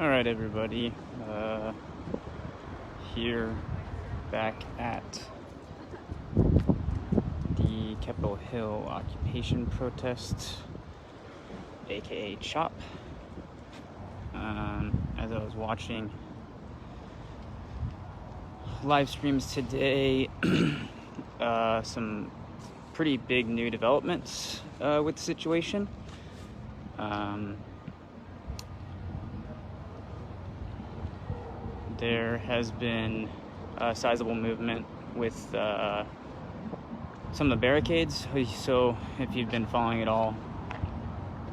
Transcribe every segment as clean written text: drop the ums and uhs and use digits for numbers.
All right, everybody. Here, back at the Capitol Hill occupation protest, aka CHOP. As I was watching live streams today, some pretty big new developments with the situation. There has been a sizable movement with some of the barricades. So if you've been following it all,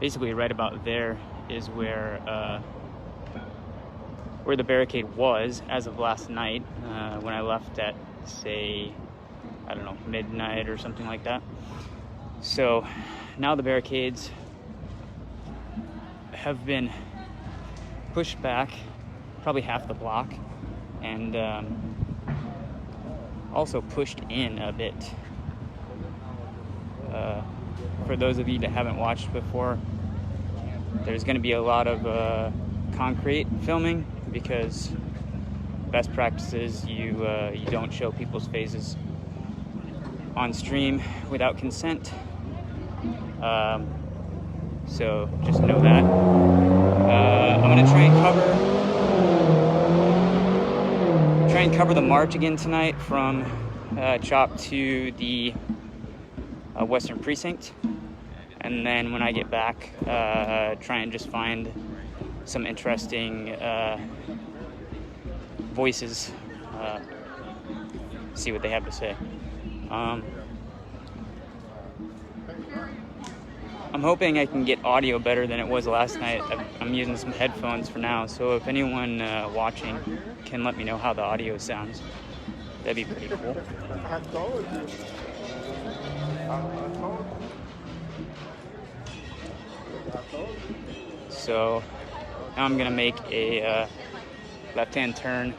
basically right about there is where the barricade was as of last night when I left at, say, I don't know, midnight or something like that. So now the barricades have been pushed back probably half the block, and also pushed in a bit. For those of you that haven't watched before, there's going to be a lot of concrete filming, because best practices, you don't show people's faces on stream without consent. So just know that. I'm going to try and cover the march again tonight from CHOP to the Western Precinct, and then when I get back, try and just find some interesting voices, see what they have to say. I'm hoping I can get audio better than it was last night. I'm using some headphones for now, so if anyone watching can let me know how the audio sounds, that'd be pretty cool. So now I'm gonna make a left-hand turn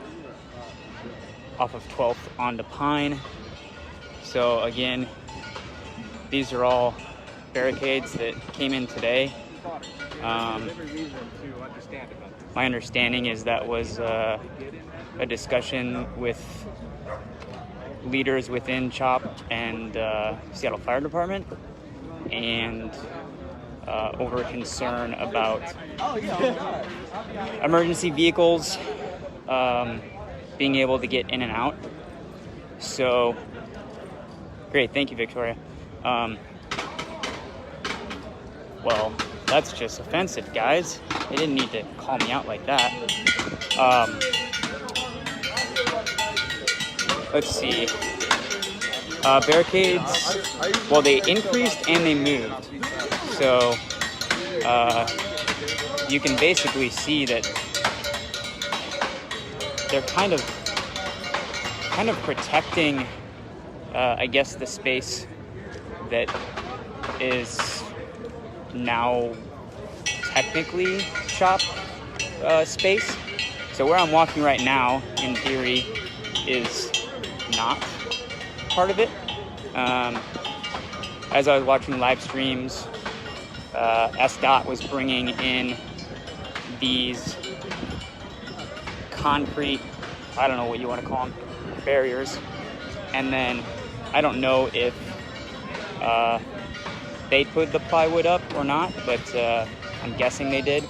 off of 12th onto Pine. So again, these are all barricades that came in today. My understanding is that was a discussion with leaders within CHOP and Seattle Fire Department, and over concern about emergency vehicles being able to get in and out. So, great, thank you, Victoria. Well, that's just offensive, guys. They didn't need to call me out like that. Let's see. Barricades, well, they increased and they moved. So, you can basically see that they're kind of protecting, I guess, the space that is now technically CHOP space. So where I'm walking right now, in theory, is not part of it. As I was watching live streams, SDOT was bringing in these concrete, I don't know what you want to call them, barriers. And then I don't know if they put the plywood up or not, but I'm guessing they did.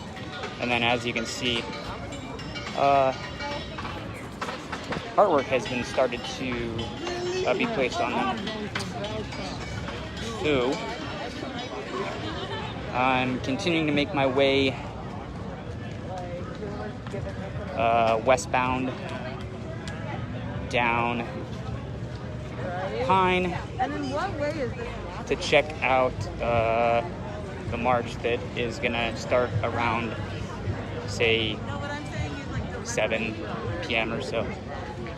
And then as you can see, artwork has been started to be placed on them. So I'm continuing to make my way westbound down Pine to check out the march that is gonna start around, say, 7 p.m. or so.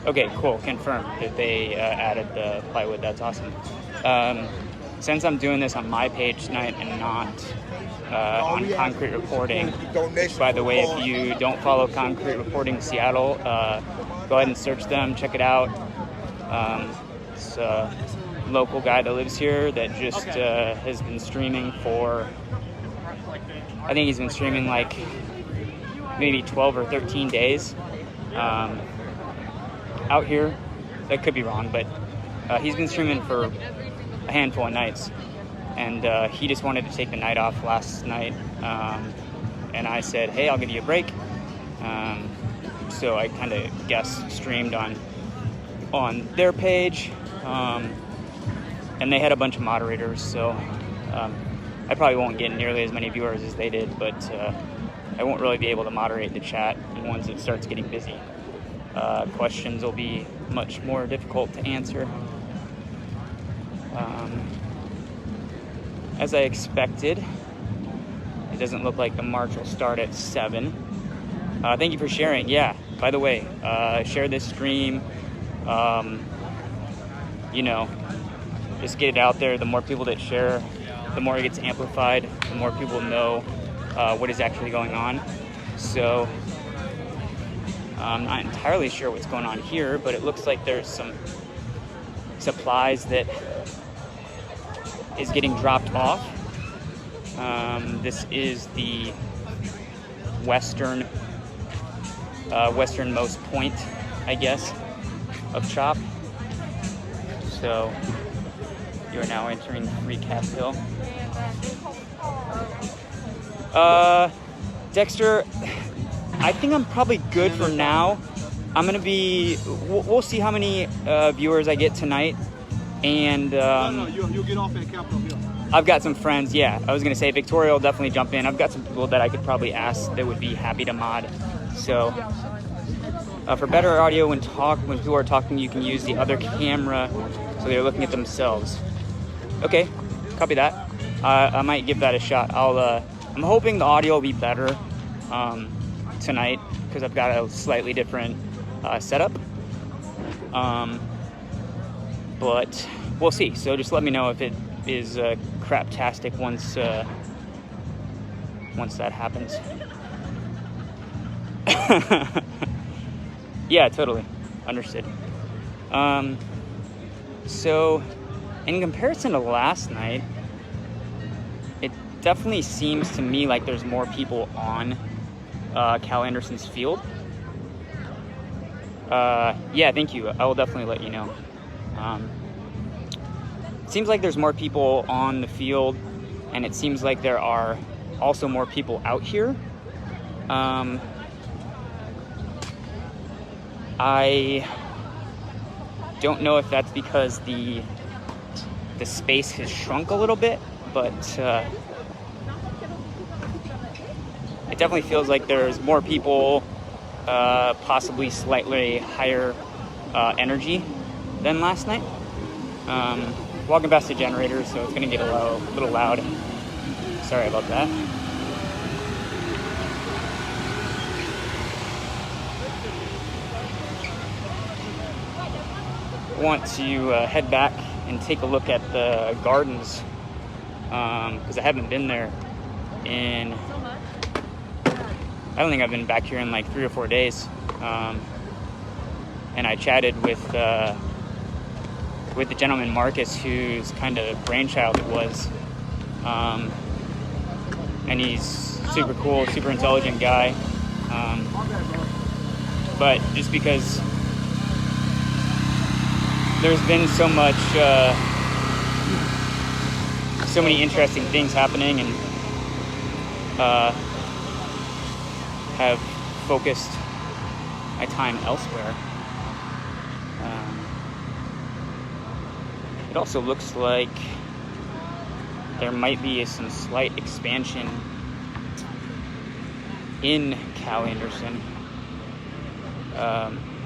Okay, cool, confirmed that they added the plywood. That's awesome. Since I'm doing this on my page tonight and not on Concrete Reporting, which, by the way, if you don't follow Concrete Reporting Seattle, go ahead and search them, check it out. It's a local guy that lives here that just has been streaming for, I think he's been streaming like maybe 12 or 13 days out here. That could be wrong, but he's been streaming for a handful of nights, and he just wanted to take the night off last night, and I said, hey, I'll give you a break. So I kind of streamed on their page, and they had a bunch of moderators, so I probably won't get nearly as many viewers as they did, but I won't really be able to moderate the chat. And once it starts getting busy, questions will be much more difficult to answer. As I expected, it doesn't look like the march will start at 7. Thank you for sharing. Yeah, by the way, share this stream. Just get it out there. The more people that share, the more it gets amplified, the more people know what is actually going on. So I'm not entirely sure what's going on here, but it looks like there's some supplies that is getting dropped off. This is the westernmost point, I guess, of CHOP. So you are now entering Recap Hill. Dexter, I think I'm probably good for now. I'm gonna be. We'll see how many viewers I get tonight, and you'll get off at Capitol Hill. I've got some friends. Yeah, I was gonna say Victoria will definitely jump in. I've got some people that I could probably ask that would be happy to mod. So for better audio when people are talking, you can use the other camera so they're looking at themselves. Okay, copy that. I might give that a shot. I'm hoping the audio will be better tonight because I've got a slightly different setup. But we'll see. So just let me know if it is craptastic once that happens. Yeah, totally. Understood. So in comparison to last night, it definitely seems to me like there's more people on Cal Anderson's field. Yeah, thank you. I will definitely let you know. It seems like there's more people on the field, and it seems like there are also more people out here. I don't know if that's because the space has shrunk a little bit, but it definitely feels like there's more people, possibly slightly higher energy than last night. Walking past the generator, so it's going to get a little loud. Sorry about that. Want to head back and take a look at the gardens because I haven't been there in, I don't think I've been back here in like 3 or 4 days. And I chatted with the gentleman Marcus, whose kind of brainchild it was, and he's super cool, super intelligent guy, but just because there's been so many interesting things happening, and have focused my time elsewhere. It also looks like there might be some slight expansion in Cal Anderson.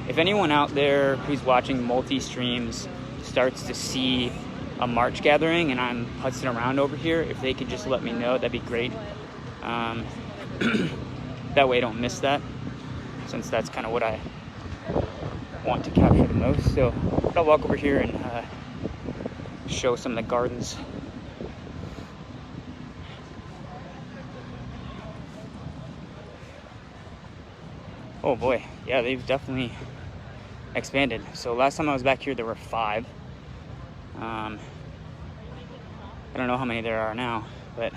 If anyone out there who's watching multi-streams starts to see a March gathering and I'm putzing around over here, if they could just let me know, that'd be great. That way I don't miss that, since that's kind of what I want to capture the most. So I'll walk over here and show some of the gardens. Oh boy, yeah, they've definitely expanded. So last time I was back here there were 5. I don't know how many there are now, but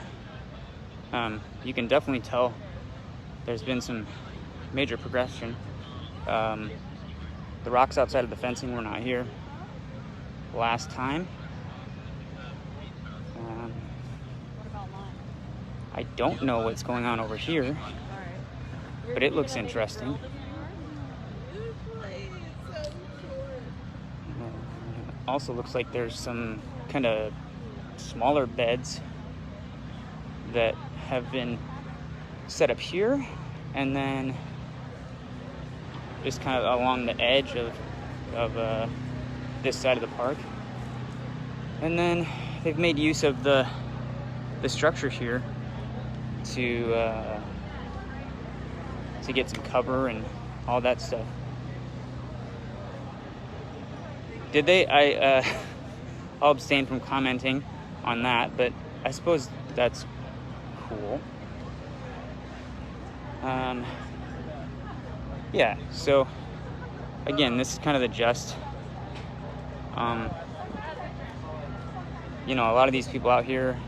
you can definitely tell there's been some major progression. The rocks outside of the fencing were not here last time. I don't know what's going on over here, but it looks interesting. Also looks like there's some kind of smaller beds that have been set up here, and then just kind of along the edge of this side of the park. And then they've made use of the structure here to get some cover and all that stuff. Did they? I'll abstain from commenting on that, but I suppose that's cool. Yeah, so again, this is kind of the gist. You know, a lot of these people out here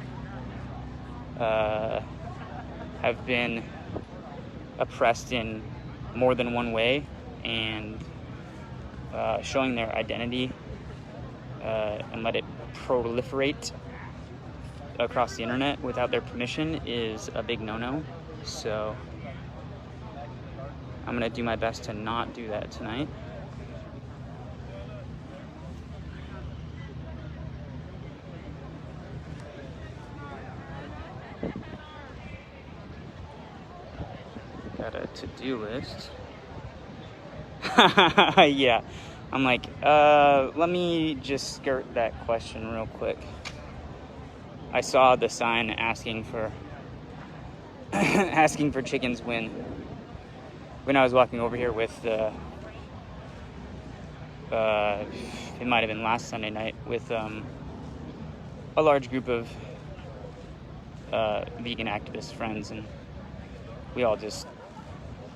have been oppressed in more than one way, and showing their identity and let it proliferate across the internet without their permission is a big no-no. So I'm gonna do my best to not do that tonight. Got a to-do list. Yeah, I'm like, let me just skirt that question real quick. I saw the sign asking for asking for chickens when I was walking over here with it might have been last Sunday night with a large group of vegan activist friends, and we all just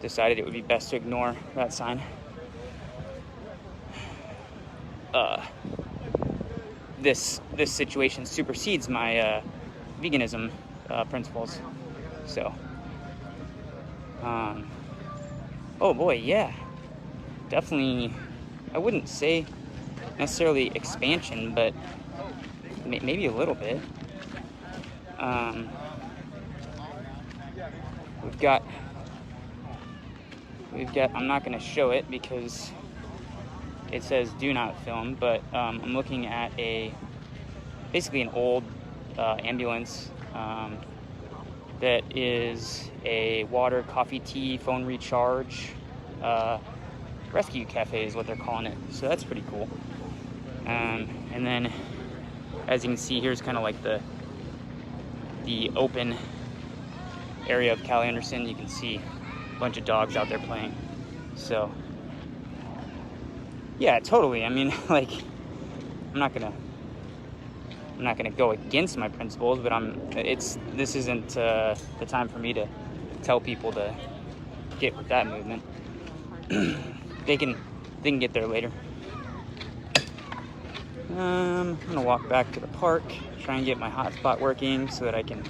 decided it would be best to ignore that sign. This situation supersedes my veganism principles. So, oh boy, yeah, definitely. I wouldn't say necessarily expansion, but maybe a little bit. We've got. I'm not going to show it because it says do not film, but I'm looking at basically an old ambulance that is a water, coffee, tea, phone recharge rescue cafe is what they're calling it. So that's pretty cool. And then, as you can see, here's kind of like the open area of Callie Anderson. You can see a bunch of dogs out there playing. So yeah, totally. I mean, like, I'm not gonna go against my principles, but this isn't the time for me to tell people to get with that movement. They can get there later. I'm gonna walk back to the park, try and get my hotspot working so that I can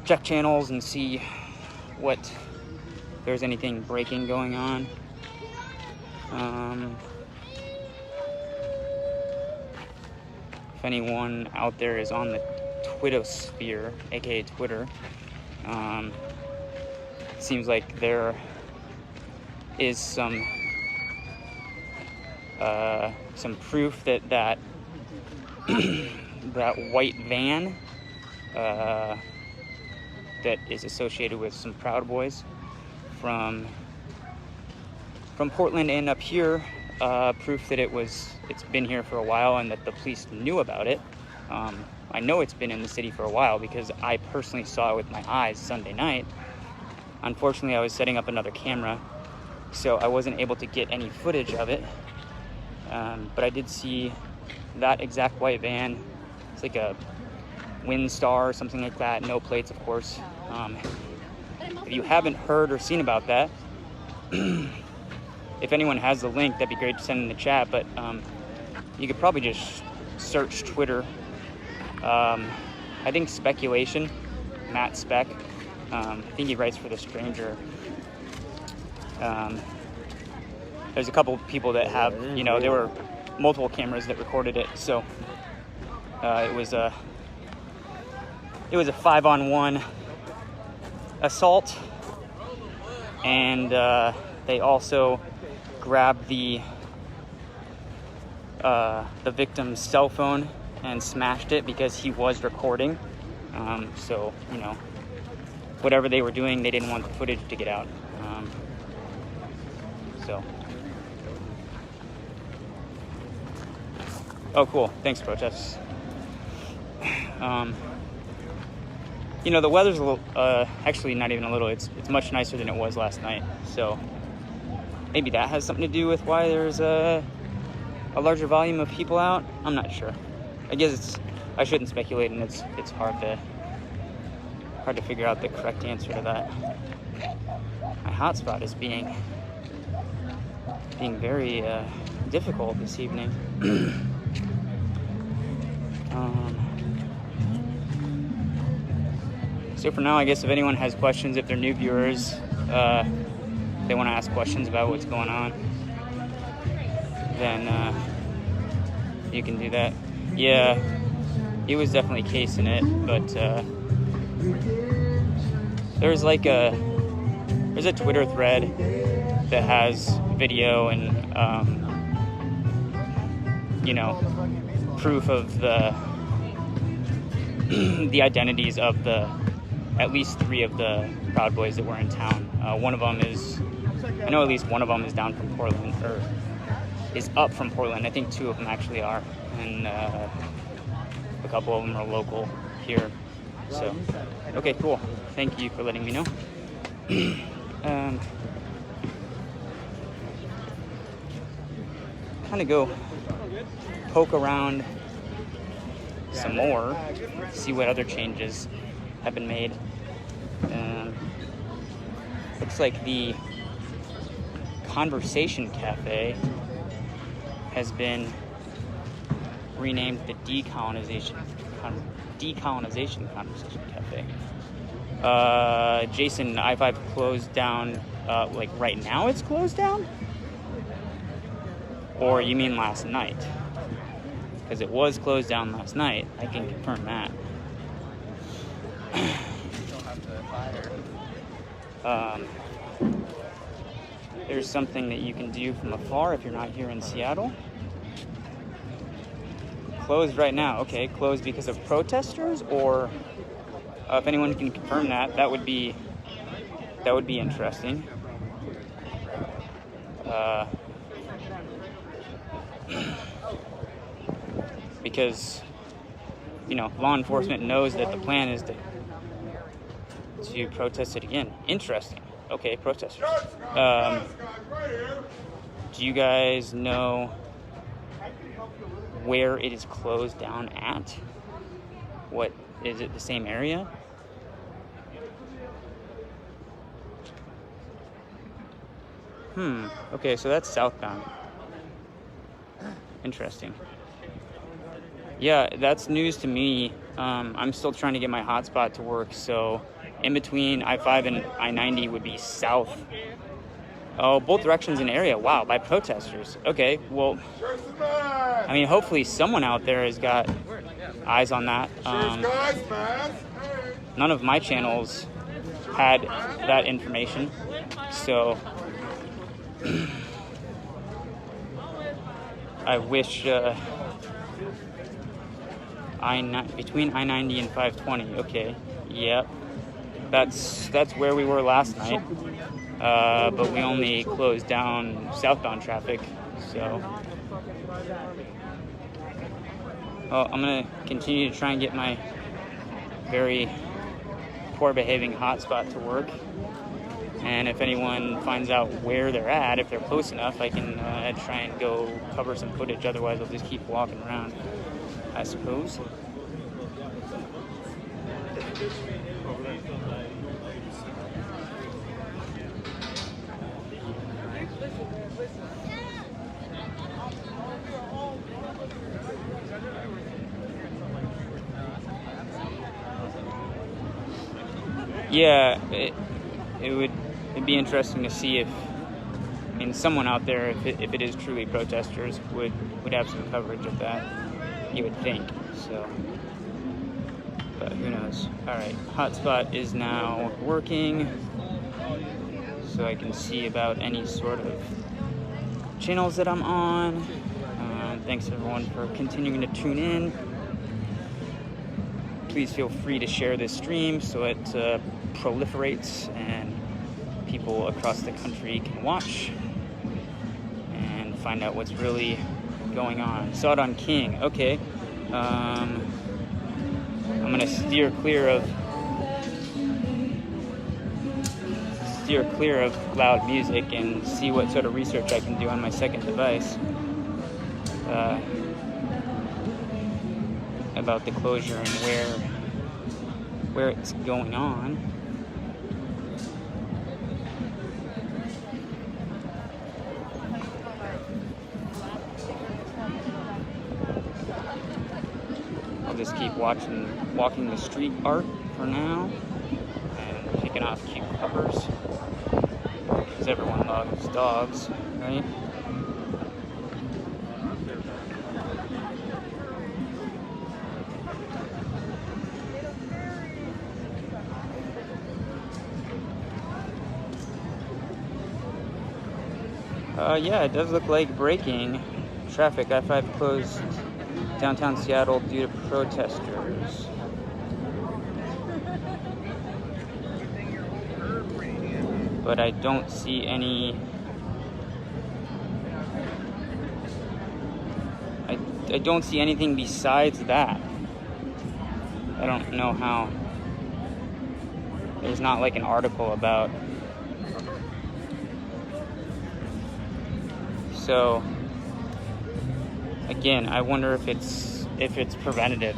check channels and see if there's anything breaking going on. If anyone out there is on the Twittosphere, aka Twitter, it seems like there is some proof that that white van that is associated with some Proud Boys from Portland and up here, proof that it's been here for a while and that the police knew about it. I know it's been in the city for a while because I personally saw it with my eyes Sunday night. Unfortunately, I was setting up another camera, so I wasn't able to get any footage of it. But I did see that exact white van. It's like a Windstar or something like that. No plates, of course. If you haven't heard or seen about that, if anyone has the link, that'd be great to send in the chat. But you could probably just search Twitter. I think Speculation, Matt Speck. I think he writes for The Stranger. There's a couple people that have, there were multiple cameras that recorded it, so it was a 5-on-1 assault, and they also grabbed the victim's cell phone and smashed it because he was recording. So whatever they were doing, they didn't want the footage to get out. Oh, cool. Thanks, protests. The weather's a little, actually not even a little, it's much nicer than it was last night. So maybe that has something to do with why there's a larger volume of people out. I'm not sure. I guess I shouldn't speculate, and it's hard to figure out the correct answer to that. My hotspot is being very difficult this evening. So for now, I guess if anyone has questions, if they're new viewers, they want to ask questions about what's going on, then you can do that. Yeah, he was definitely casing it, but there's a Twitter thread that has video and proof of the identities of at least 3 of the Proud Boys that were in town. One of them I know at least one of them is down from Portland, or is up from Portland. I think 2 of them actually are, and a couple of them are local here. So, okay, cool. Thank you for letting me know. Kind of go poke around some more, see what other changes have been made. Looks like the Conversation Cafe has been renamed the Decolonization Conversation Cafe. Jason, I-5 closed down, right now it's closed down? Or you mean last night? Because it was closed down last night. I can confirm that. There's something that you can do from afar if you're not here in Seattle. Closed right now. Okay, closed because of protesters, or if anyone can confirm that, that would be interesting. Because law enforcement knows that the plan is to protest it again. Interesting. Okay, protesters. Do you guys know where it is closed down at? What is it? The same area? Okay, so that's southbound. Interesting. Yeah, that's news to me. I'm still trying to get my hotspot to work, so in between I-5 and I-90 would be south. Oh, both directions in area. Wow, by protesters. Okay, well, I mean, hopefully someone out there has got eyes on that. None of my channels had that information, so I wish between I-90 and 520. Okay, yep, that's where we were last night, but we only closed down southbound traffic. So I'm gonna continue to try and get my very poor behaving hotspot to work, and if anyone finds out where they're at, if they're close enough, I can try and go cover some footage. Otherwise I'll just keep walking around, I suppose. Yeah, it'd be interesting to see if mean, someone out there, if it is truly protesters, would have some coverage of that, you would think, so, but who knows. All right, hotspot is now working, so I can see about any sort of channels that I'm on. Thanks everyone for continuing to tune in. Please feel free to share this stream so it proliferates and people across the country can watch and find out what's really going on. Saw it on King. Okay. I'm gonna steer clear of loud music and see what sort of research I can do on my second device about the closure and where it's going on. I'll just keep walking the street art for now and picking off cute puppers, because everyone loves dogs, right? Yeah, it does look like breaking traffic. I-5 closed downtown Seattle due to protesters. But I don't see any. I don't see anything besides that. I don't know how. There's not like an article about. So again, I wonder if it's preventative.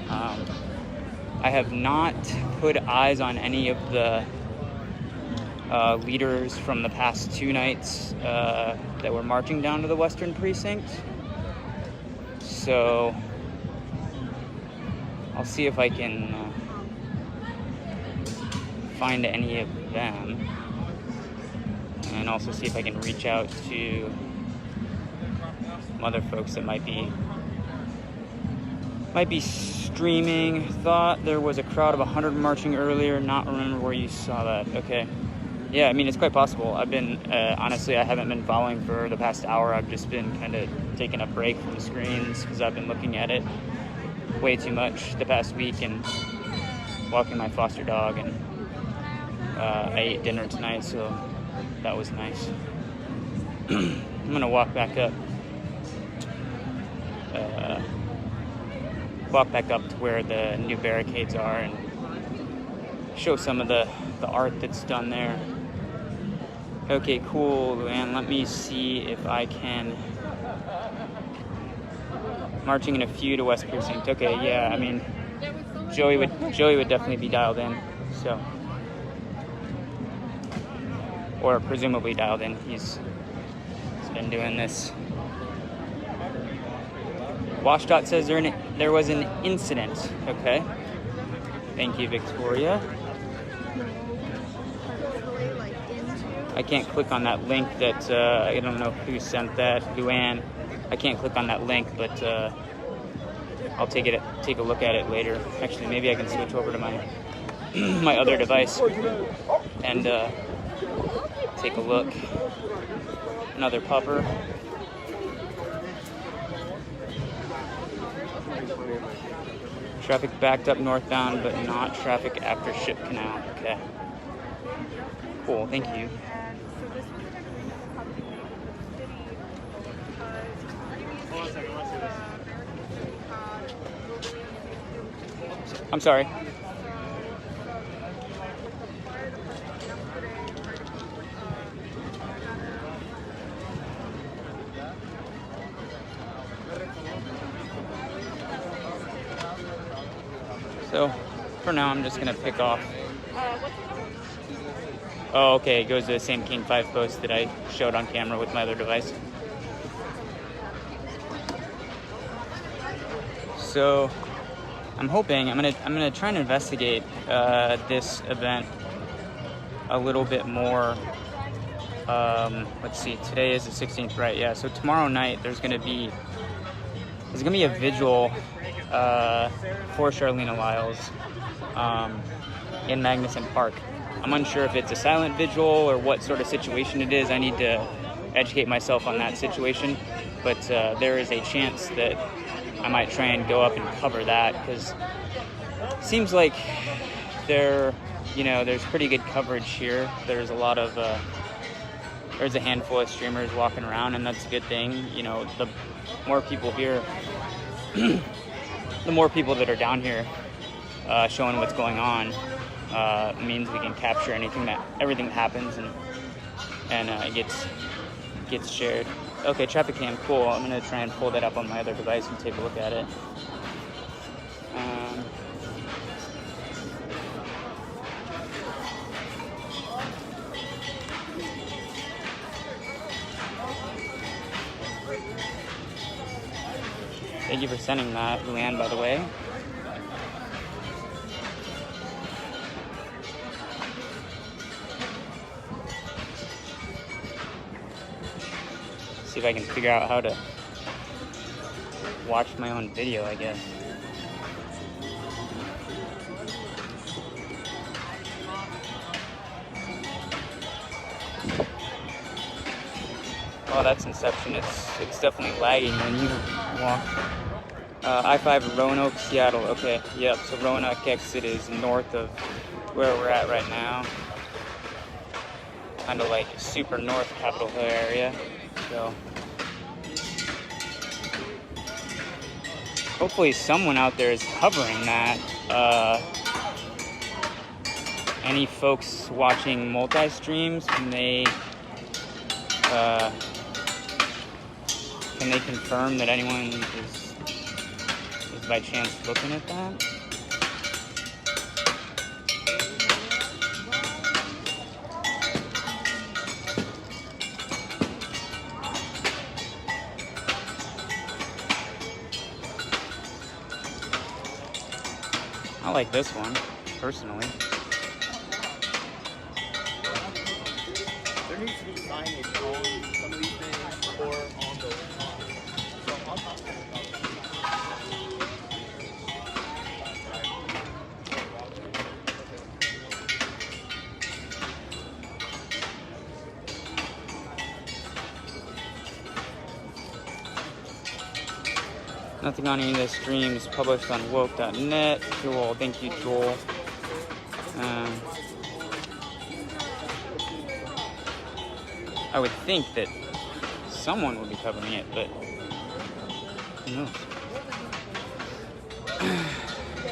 I have not put eyes on any of the leaders from the past 2 nights that were marching down to the Western Precinct. So I'll see if I can find any of them. And also see if I can reach out to some other folks that might be streaming. Thought there was a crowd of 100 marching earlier. Not remember where you saw that. Okay. Yeah, I mean, it's quite possible. I've been, honestly, I haven't been following for the past hour. I've just been kind of taking a break from the screens because I've been looking at it way too much the past week and walking my foster dog. And I ate dinner tonight, so that was nice. I'm gonna walk back up to where the new barricades are and show some of the art that's done there. Okay, cool, Luann. Let me see if I can. Marching in a few to West Precinct. Okay, yeah. I mean, Joey would definitely be dialed in. So. Or presumably dialed in. He's been doing this. Washdot says there was an incident. Okay. Thank you, Victoria. I can't click on that link that, I don't know who sent that, Luann. I can't click on that link, but I'll take a look at it later. Actually, maybe I can switch over to my my other device and take a look. Another pupper. Traffic backed up northbound, but not traffic after Ship Canal. Okay. Cool, thank you. I'm sorry. So, for now, I'm just going to pick off. Oh, okay, it goes to the same King 5 post that I showed on camera with my other device. So, I'm hoping, I'm gonna try and investigate this event a little bit more let's see, today is the 16th, right? Yeah, so tomorrow night there's gonna be a vigil for Charlene Lyles in Magnuson Park. I'm unsure if it's a silent vigil or what sort of situation it is. I need to educate myself on that situation, but there is a chance that I might try and go up and cover that, because it seems like there's pretty good coverage here. There's a lot of there's a handful of streamers walking around, and that's a good thing. The more people here, the more people that are down here showing what's going on means we can capture everything that happens, and it gets shared. Okay, traffic cam, cool. I'm gonna try and pull that up on my other device and take a look at it. Thank you for sending that, Luann, by the way. See if I can figure out how to watch my own video, I guess. Oh, that's Inception. It's definitely lagging when you walk. I-5 Roanoke, Seattle. Okay, yep. So Roanoke exit is north of where we're at right now. Kind of like super north Capitol Hill area. So hopefully someone out there is covering that. Any folks watching multi-streams, can they confirm that anyone is by chance looking at that? I like this one, personally. There needs to be signage on some of these things or on the. So I'll talk to them about Nothing on any of the streams published on woke.net. Cool, thank you, Joel. I would think that someone would be covering it, but who knows?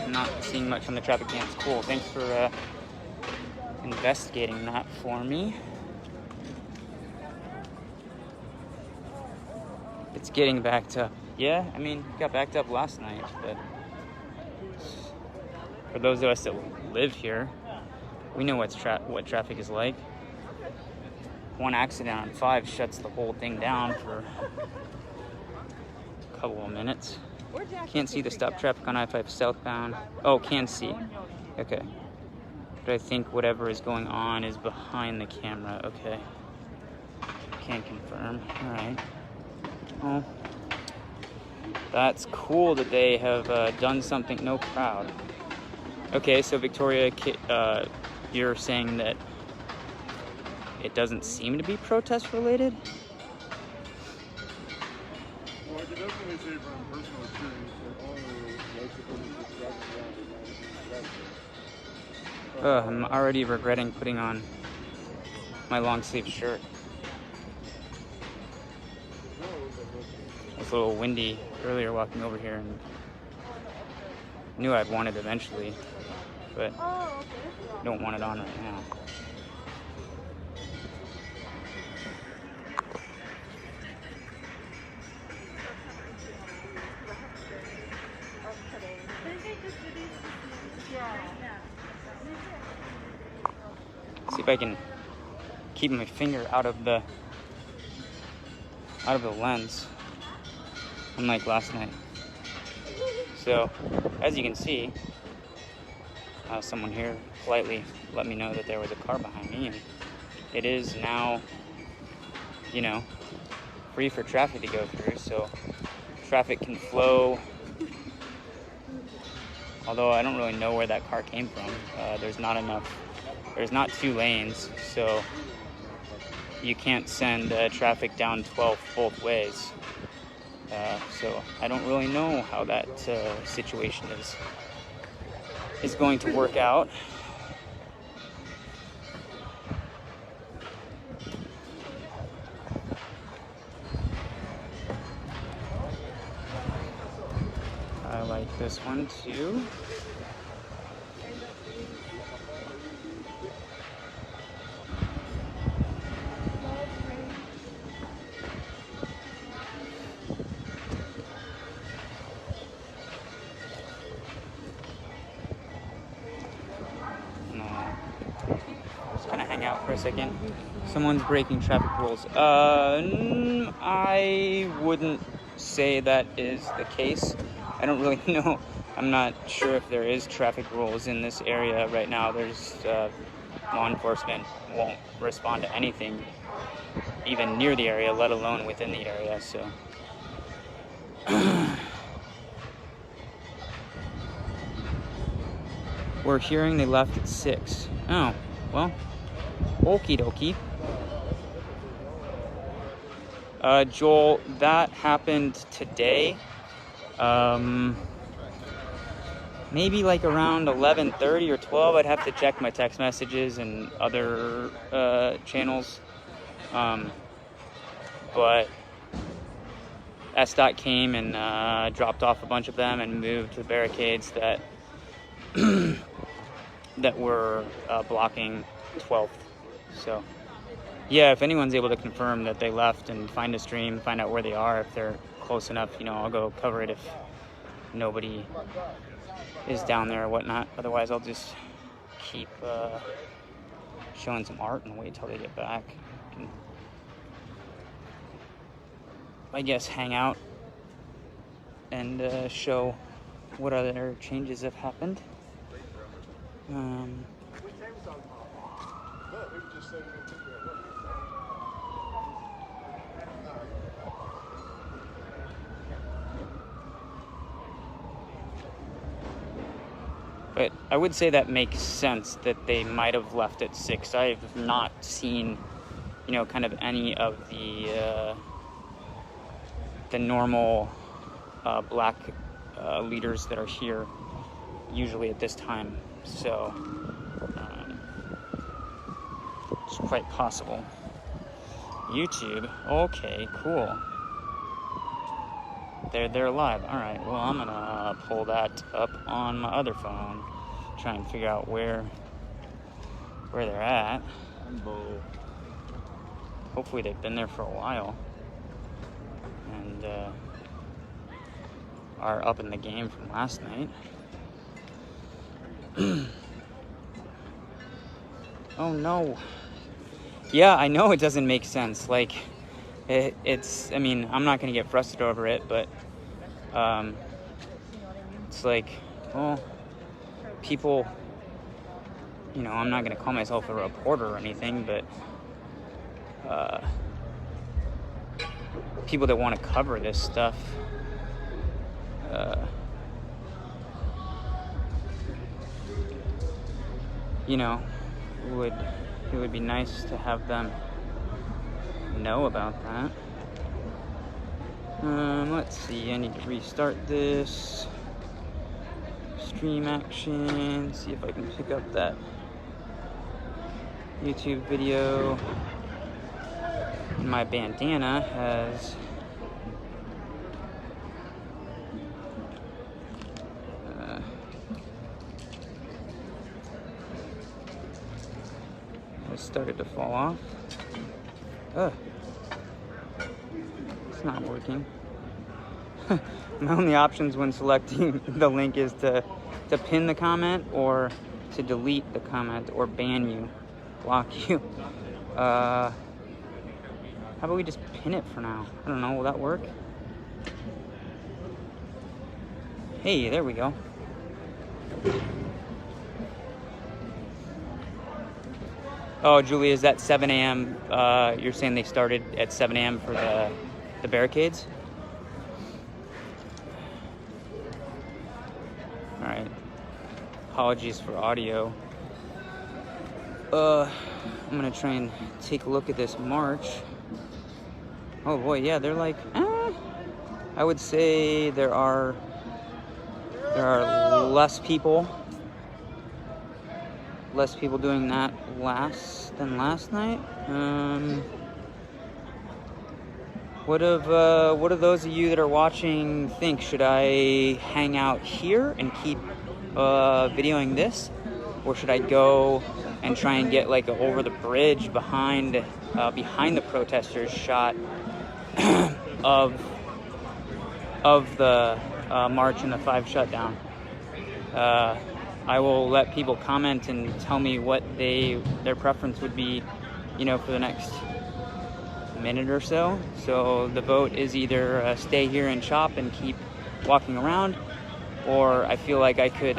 I'm not seeing much on the traffic cams. Cool, thanks for investigating that for me. It's getting backed up. Yeah, I mean, it got backed up last night, but for those of us that live here, we know what traffic is like. One accident on 5 shuts the whole thing down for a couple of minutes. Can't see the stop traffic on I-5 southbound. Oh, can see. Okay. But I think whatever is going on is behind the camera. Okay. Can't confirm. All right. Well, that's cool that they have done something. No crowd. Okay, so Victoria, you're saying that it doesn't seem to be protest related? Well, I can definitely say from personal experience that all the I'm already regretting putting on my long sleeve shirt. It was a little windy earlier walking over here, and knew I'd want it eventually, but don't want it on right now. See if I can keep my finger out of the lens, unlike last night. So, as you can see, someone here politely let me know that there was a car behind me, and it is now you know, free for traffic to go through, so traffic can flow. Although I don't really know where that car came from. There's not 2 lanes, so you can't send traffic down 12 both ways. So I don't really know how that situation is going to work out. I like this one too. Just gonna hang out for a second. Someone's breaking traffic rules. I wouldn't say that is the case. I don't really know. I'm not sure if there is traffic rules in this area right now. There's law enforcement won't respond to anything even near the area, let alone within the area. So we're hearing they left at 6. Oh, well, okie dokie. Joel, that happened today. Maybe like around 11:30 or 12. I'd have to check my text messages and other channels. But SDOT came and dropped off a bunch of them and moved the barricades that that were blocking 12th. So yeah, if anyone's able to confirm that they left and find a stream, find out where they are, if they're close enough, you know, I'll go cover it if nobody is down there or whatnot. Otherwise, I'll just keep showing some art and wait till they get back. And, I guess, hang out and show what other changes have happened. But I would say that makes sense that they might have left at 6. I've not seen, you know, kind of any of the normal black leaders that are here usually at this time. So it's quite possible. YouTube, okay, cool. They're live. All right. Well, I'm gonna pull that up on my other phone, try and figure out where they're at. Hopefully they've been there for a while and are up in the game from last night. Oh no. Yeah, I know it doesn't make sense. Like, it's, I mean, I'm not going to get frustrated over it, but it's like, well, people, you know, I'm not going to call myself a reporter or anything, but people that want to cover this stuff, you know, it would be nice to have them know about that. Let's see, I need to restart this stream action, see if I can pick up that YouTube video. And my bandana has started to fall off. It's not working. My only options when selecting the link is to pin the comment or to delete the comment or ban you, block you. How about we just pin it for now? I don't know, will that work? Hey, there we go. Oh, Julie, is that 7 a.m.? You're saying they started at 7 a.m. for the barricades? All right. Apologies for audio. I'm gonna try and take a look at this march. Oh boy, yeah, they're like, I would say there are less people doing that than last night. What do those of you that are watching think? Should I hang out here and keep videoing this, or should I go and try and get like over the bridge behind the protesters shot of the march and the 5 shutdown? I will let people comment and tell me what their preference would be, for the next minute or so. So the vote is either stay here and shop and keep walking around, or I feel like I could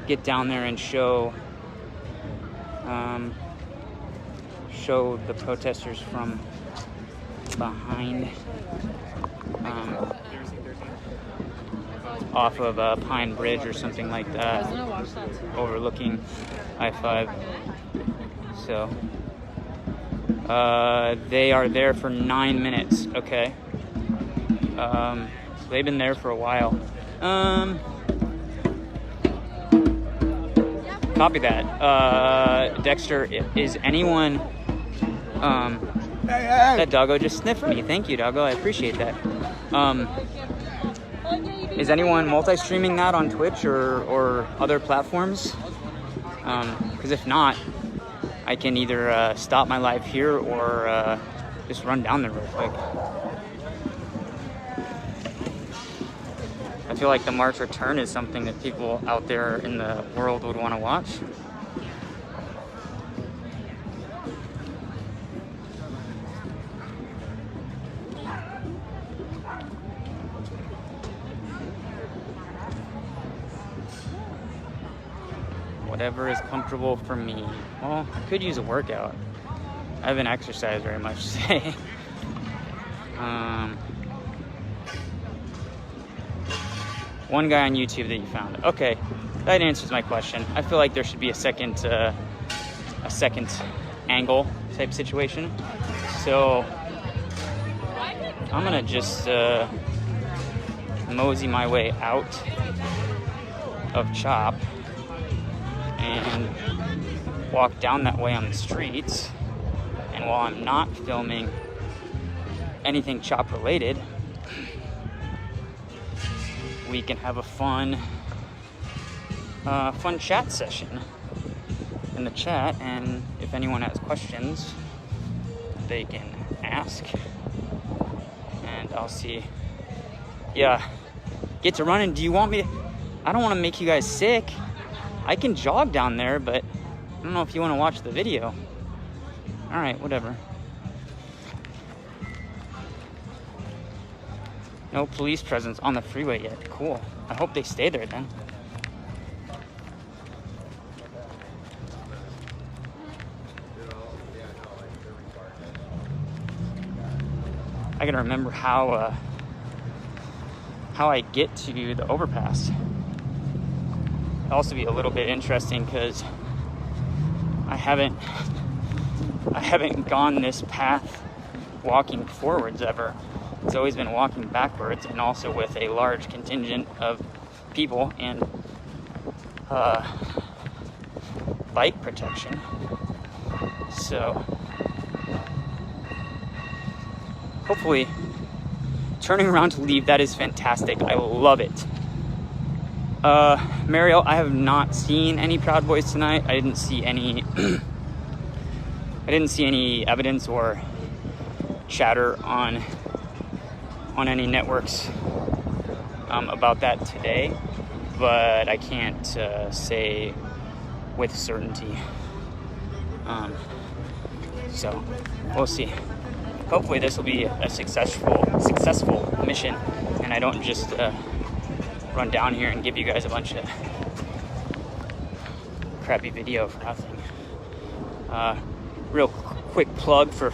get down there and show the protesters from behind, off of Pine Bridge or something like that, overlooking I-5. So they are there for 9 minutes. Okay. So they've been there for a while. Copy that. Dexter, is anyone... That doggo just sniffed me. Thank you, doggo. I appreciate that. Is anyone multi-streaming that on Twitch or other platforms? Because if not, I can either stop my live here or just run down there real quick. I feel like the March Return is something that people out there in the world would want to watch. Whatever is comfortable for me. Well, I could use a workout. I haven't exercised very much today. One guy on YouTube that you found. Okay, that answers my question. I feel like there should be a second angle type situation. So I'm gonna just mosey my way out of CHOP and walk down that way on the streets. And while I'm not filming anything CHOP related, we can have a fun chat session in the chat, and if anyone has questions, they can ask, and I'll see. Yeah, get to running. Do you want me to? I don't want to make you guys sick. I can jog down there, but I don't know if you want to watch the video. All right, whatever. No police presence on the freeway yet. Cool. I hope they stay there then. I gotta remember how I get to the overpass. It'll also be a little bit interesting because I haven't gone this path walking forwards ever. It's always been walking backwards, and also with a large contingent of people and bike protection. So hopefully turning around to leave, that is fantastic. I love it. Mariel, I have not seen any Proud Boys tonight. I didn't see any evidence or chatter on any networks about that today, but I can't say with certainty. So we'll see. Hopefully this will be a successful mission, and I don't just run down here and give you guys a bunch of crappy video for nothing. Real quick plug for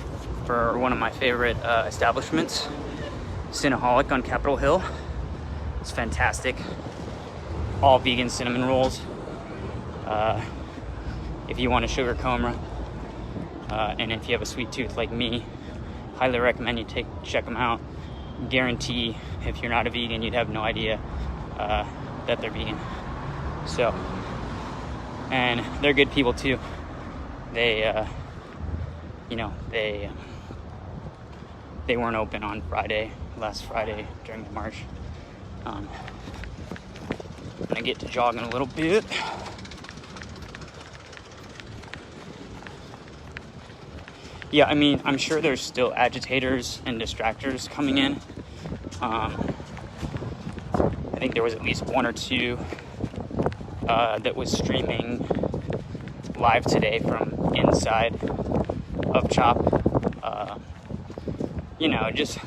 one of my favorite establishments, Cinnaholic on Capitol Hill. It's fantastic. All vegan cinnamon rolls. If you want a sugar coma, and if you have a sweet tooth like me, highly recommend you check them out. Guarantee if you're not a vegan, you'd have no idea that they're vegan. So, and they're good people too. They they weren't open on last Friday during the march. I'm gonna get to jogging a little bit. Yeah, I mean, I'm sure there's still agitators and distractors coming in. I think there was at least one or two that was streaming live today from inside of CHOP. Just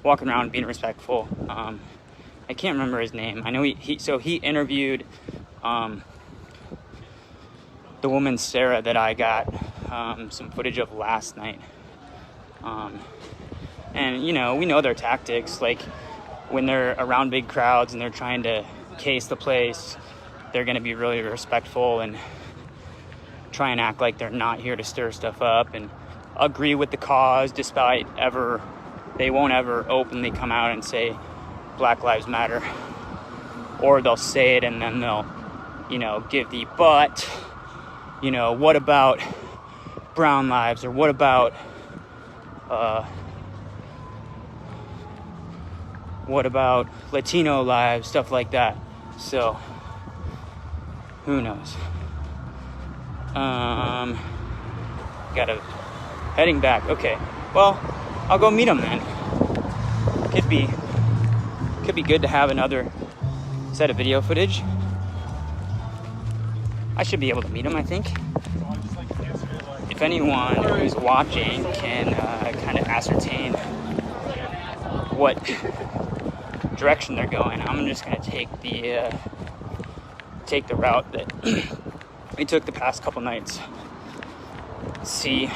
walking around being respectful. I can't remember his name. I know he interviewed the woman Sarah that I got some footage of last night. And we know their tactics. Like when they're around big crowds and they're trying to case the place, they're going to be really respectful and try and act like they're not here to stir stuff up and agree with the cause, despite they won't ever openly come out and say Black Lives Matter, or they'll say it and then they'll give the but what about brown lives, or what about Latino lives, stuff like that. So who knows? Heading back. Okay, well, I'll go meet him then. Could be good to have another set of video footage. I should be able to meet him, I think. If anyone who's watching can kind of ascertain what direction they're going, I'm just going to take the route that we took the past couple nights. See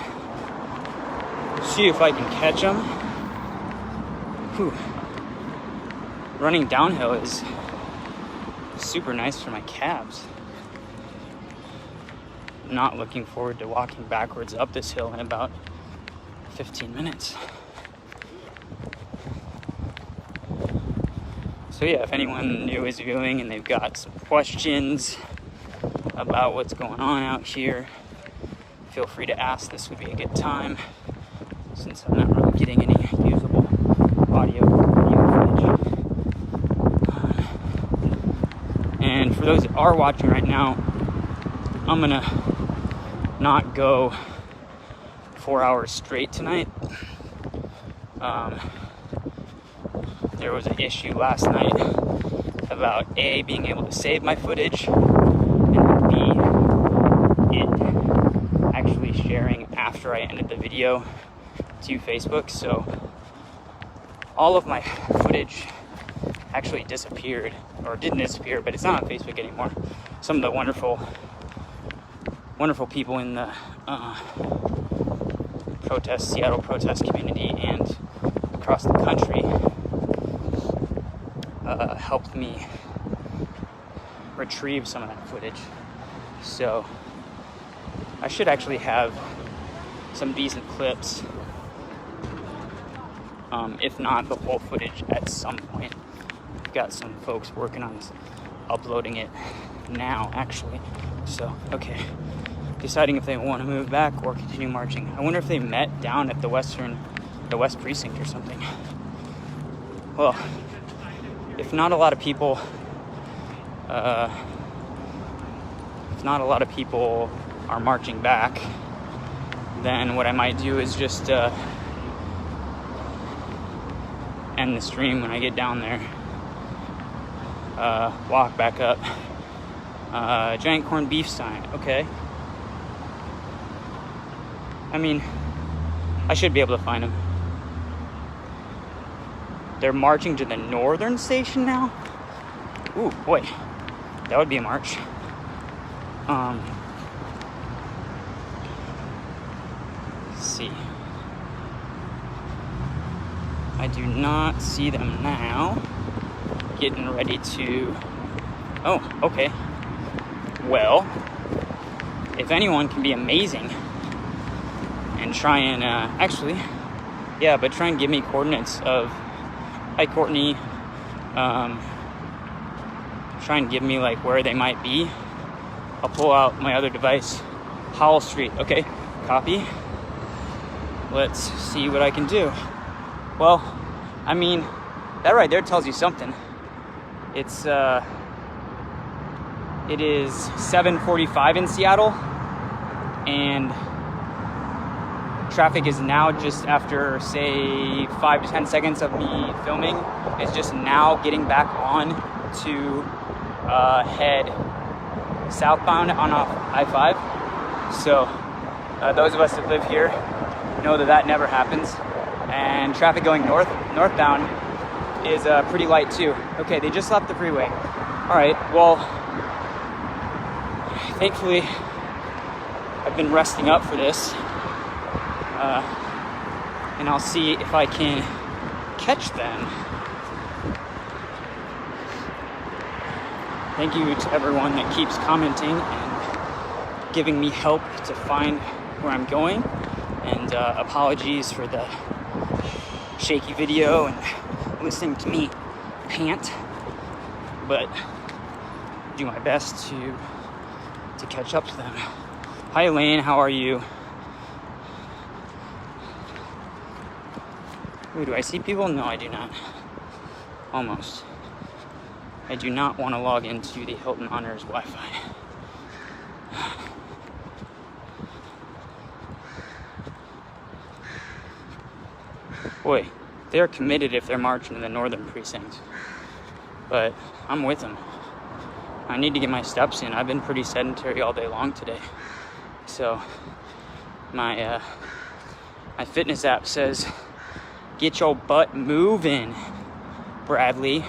if I can catch them. Whew. Running downhill is super nice for my calves. Not looking forward to walking backwards up this hill in about 15 minutes. So yeah, if anyone new is viewing and they've got some questions about what's going on out here, feel free to ask. This would be a good time, since I'm not really getting any usable audio or video footage. And for those that are watching right now, I'm gonna not go 4 hours straight tonight. There was an issue last night about A, being able to save my footage, and B, it actually sharing after I ended the video to Facebook. So all of my footage actually disappeared, or didn't disappear, but it's not on Facebook anymore. Some of the wonderful people in the Seattle protest community and across the country helped me retrieve some of that footage. So I should actually have some decent clips, if not the whole footage at some point. I've got some folks working on uploading it now, actually. So, okay. Deciding if they want to move back or continue marching. I wonder if they met down at the West Precinct or something. Well, if not a lot of people are marching back, then what I might do is just end the stream when I get down there. Walk back up. Giant corned beef sign. Okay. I mean, I should be able to find them. They're marching to the northern station now? Ooh, boy. That would be a march. Let's see. I do not see them now. Getting ready to... Oh, okay. Well, if anyone can be amazing and try and try and give me coordinates of... Hi, Courtney. Try and give me like where they might be. I'll pull out my other device. Howell Street. Okay, copy. Let's see what I can do. Well, I mean, that right there tells you something. It is 7:45 in Seattle, and traffic is now just after, say, 5 to 10 seconds of me filming, is just now getting back on to head southbound on off I-5. So those of us that live here know that never happens. And traffic going northbound is pretty light too. Okay, they just left the freeway. All right, well, thankfully I've been resting up for this. And I'll see if I can catch them. Thank you to everyone that keeps commenting and giving me help to find where I'm going. And apologies for the shaky video and listening to me pant. But do my best to catch up to them. Hi Elaine, how are you? Ooh, do I see people? No, I do not. Almost. I do not want to log into the Hilton Honors Wi-Fi. Boy, they're committed if they're marching in the northern precinct. But I'm with them. I need to get my steps in. I've been pretty sedentary all day long today. So my fitness app says, get your butt moving, Bradley.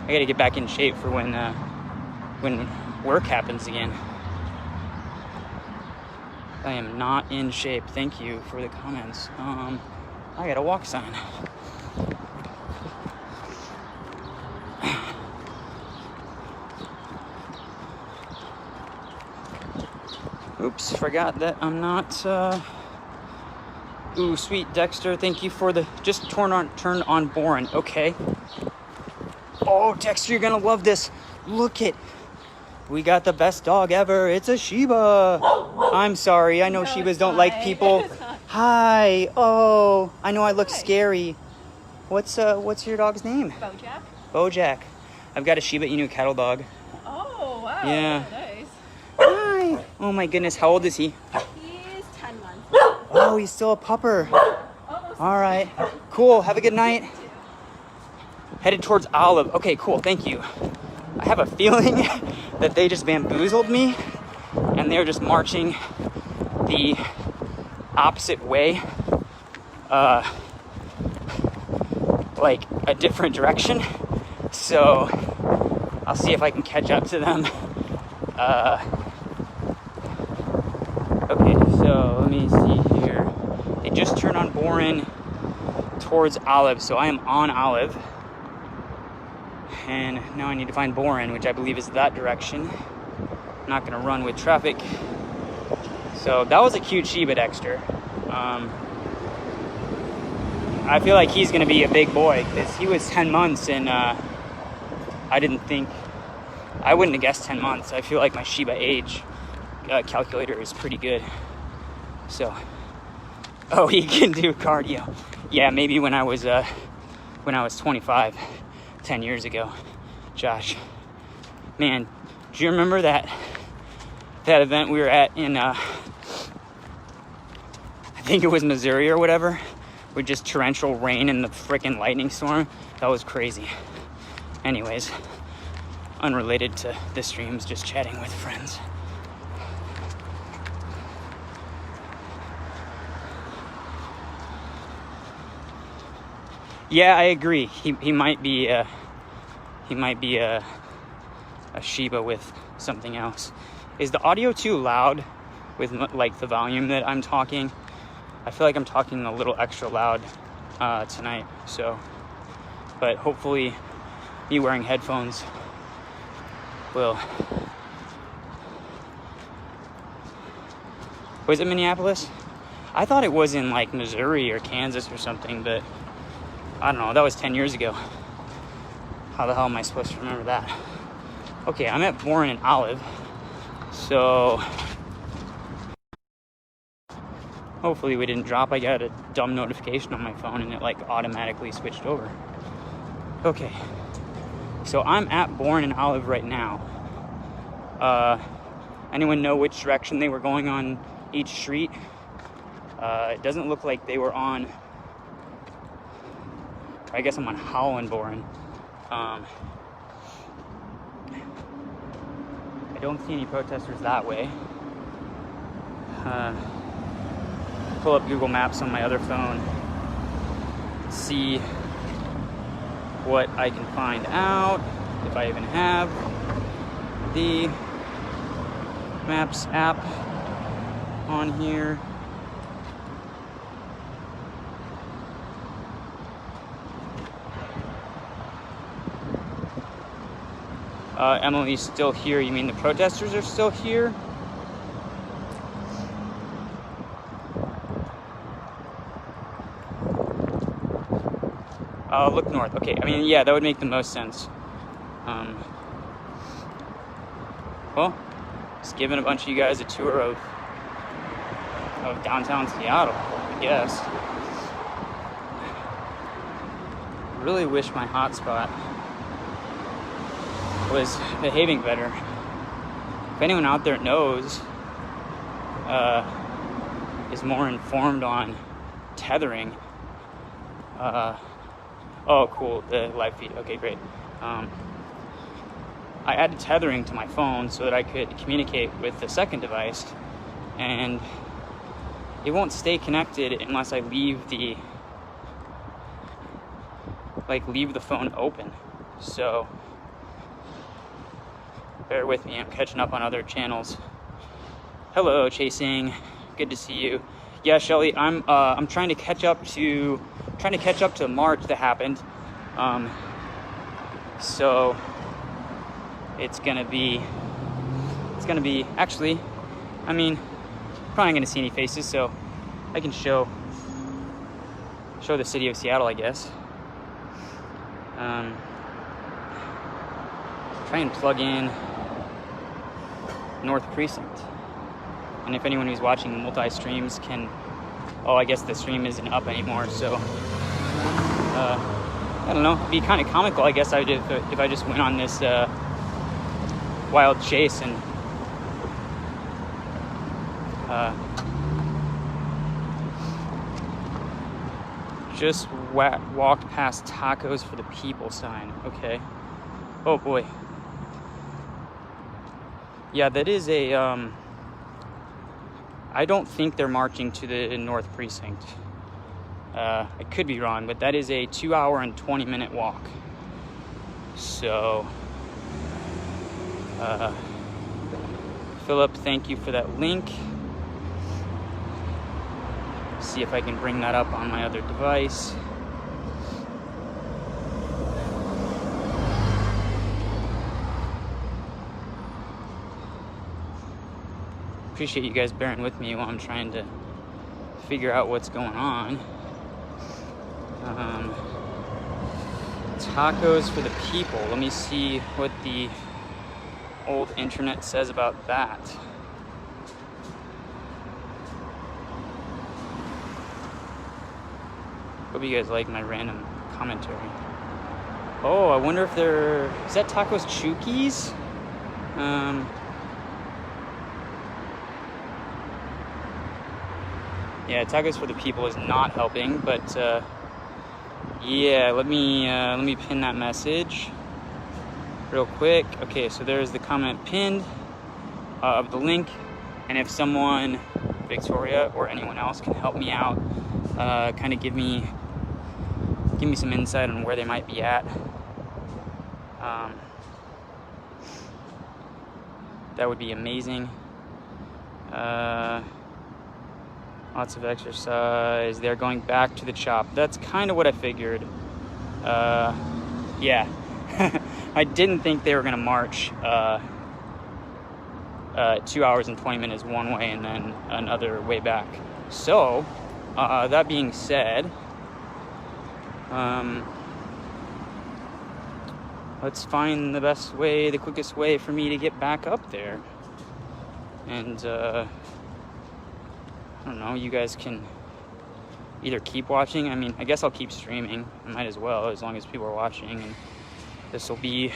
I gotta get back in shape for when work happens again. I am not in shape. Thank you for the comments. I got a walk sign. Oops, forgot that I'm not. Ooh, sweet Dexter, thank you for the just turn on Boren. Okay. Oh, Dexter, you're gonna love this. Look it. We got the best dog ever. It's a Shiba. I'm sorry. I know Shibas don't like people. Hi. Oh, I know I look scary. What's your dog's name? Bojack. Bojack. I've got a Shiba Inu cattle dog. Oh, wow. Yeah. Nice. Hi. Oh my goodness. How old is he? He's 10 months. Oh, he's still a pupper. Almost. All right. Cool. Have a good night. Headed towards Olive. Okay, cool. Thank you. I have a feeling that they just bamboozled me and they're just marching the opposite way, like a different direction. So I'll see if I can catch up to them. Okay, so let me see here. They just turned on Boren towards Olive, so I am on Olive. And now I need to find Boren, which I believe is that direction. I'm not gonna run with traffic. So that was a cute Shiba, Dexter. I feel like he's gonna be a big boy because he was 10 months and I wouldn't have guessed 10 months. I feel like my Shiba age calculator is pretty good. So, oh, he can do cardio. Yeah, maybe when I was 25. 10 years ago. Josh, man, do you remember that event we were at in I think it was Missouri or whatever, with just torrential rain and the freaking lightning storm? That was crazy. Anyways, unrelated to the streams, just chatting with friends. Yeah, I agree. He might be a a Shiba with something else. Is the audio too loud with like the volume that I'm talking? I feel like I'm talking a little extra loud tonight. So, but hopefully me wearing headphones will. Was it Minneapolis? I thought it was in like Missouri or Kansas or something, but I don't know. That was 10 years ago. How the hell am I supposed to remember that? Okay, I'm at Boren and Olive. So hopefully we didn't drop. I got a dumb notification on my phone and it like automatically switched over. Okay. So I'm at Boren and Olive right now. Anyone know which direction they were going on each street? It doesn't look like they were on. I guess I'm on Howell and Boren. I don't see any protesters that way. Pull up Google Maps on my other phone. See what I can find out, if I even have the Maps app on here. Emily's still here. You mean the protesters are still here? Look north. Okay, I mean, yeah, that would make the most sense. Well, just giving a bunch of you guys a tour of downtown Seattle, I guess. Really wish my hotspot was behaving better. If anyone out there knows, is more informed on tethering. Oh, cool, the live feed. Okay, great. I added tethering to my phone so that I could communicate with the second device, and it won't stay connected unless I leave the phone open. So bear with me, I'm catching up on other channels. Hello, Chasing, good to see you. Yeah, Shelly, I'm trying to catch up to March that happened. So it's gonna be actually, I mean, probably not gonna see any faces, so I can show the city of Seattle, I guess. Try and plug in North Precinct. And if anyone who's watching multi-streams can, oh, I guess the stream isn't up anymore, so I don't know, it'd be kind of comical, I guess, if I just went on this wild chase and just walked past Tacos for the People sign. Okay. Oh boy. Yeah, that is a I don't think they're marching to the North Precinct. I could be wrong, but that is a 2-hour and 20-minute walk. So, Philip, thank you for that link. See if I can bring that up on my other device. Appreciate you guys bearing with me while I'm trying to figure out what's going on. Tacos for the People. Let me see what the old internet says about that. Hope you guys like my random commentary. Oh, I wonder if is that Tacos Chukis? Yeah, Tacos for the People is not helping, but yeah, let me pin that message real quick. Okay, so there's the comment pinned of the link, and if someone, Victoria or anyone else, can help me out, kind of give me some insight on where they might be at. that would be amazing. Lots of exercise. They're going back to the CHOP. That's kind of what I figured. Yeah. I didn't think they were going to march 2 hours and 20 minutes one way and then another way back. So, that being said, let's find the best way, the quickest way for me to get back up there. And, I don't know, you guys can either keep watching. I mean, I guess I'll keep streaming. I might as well, as long as people are watching. And this will be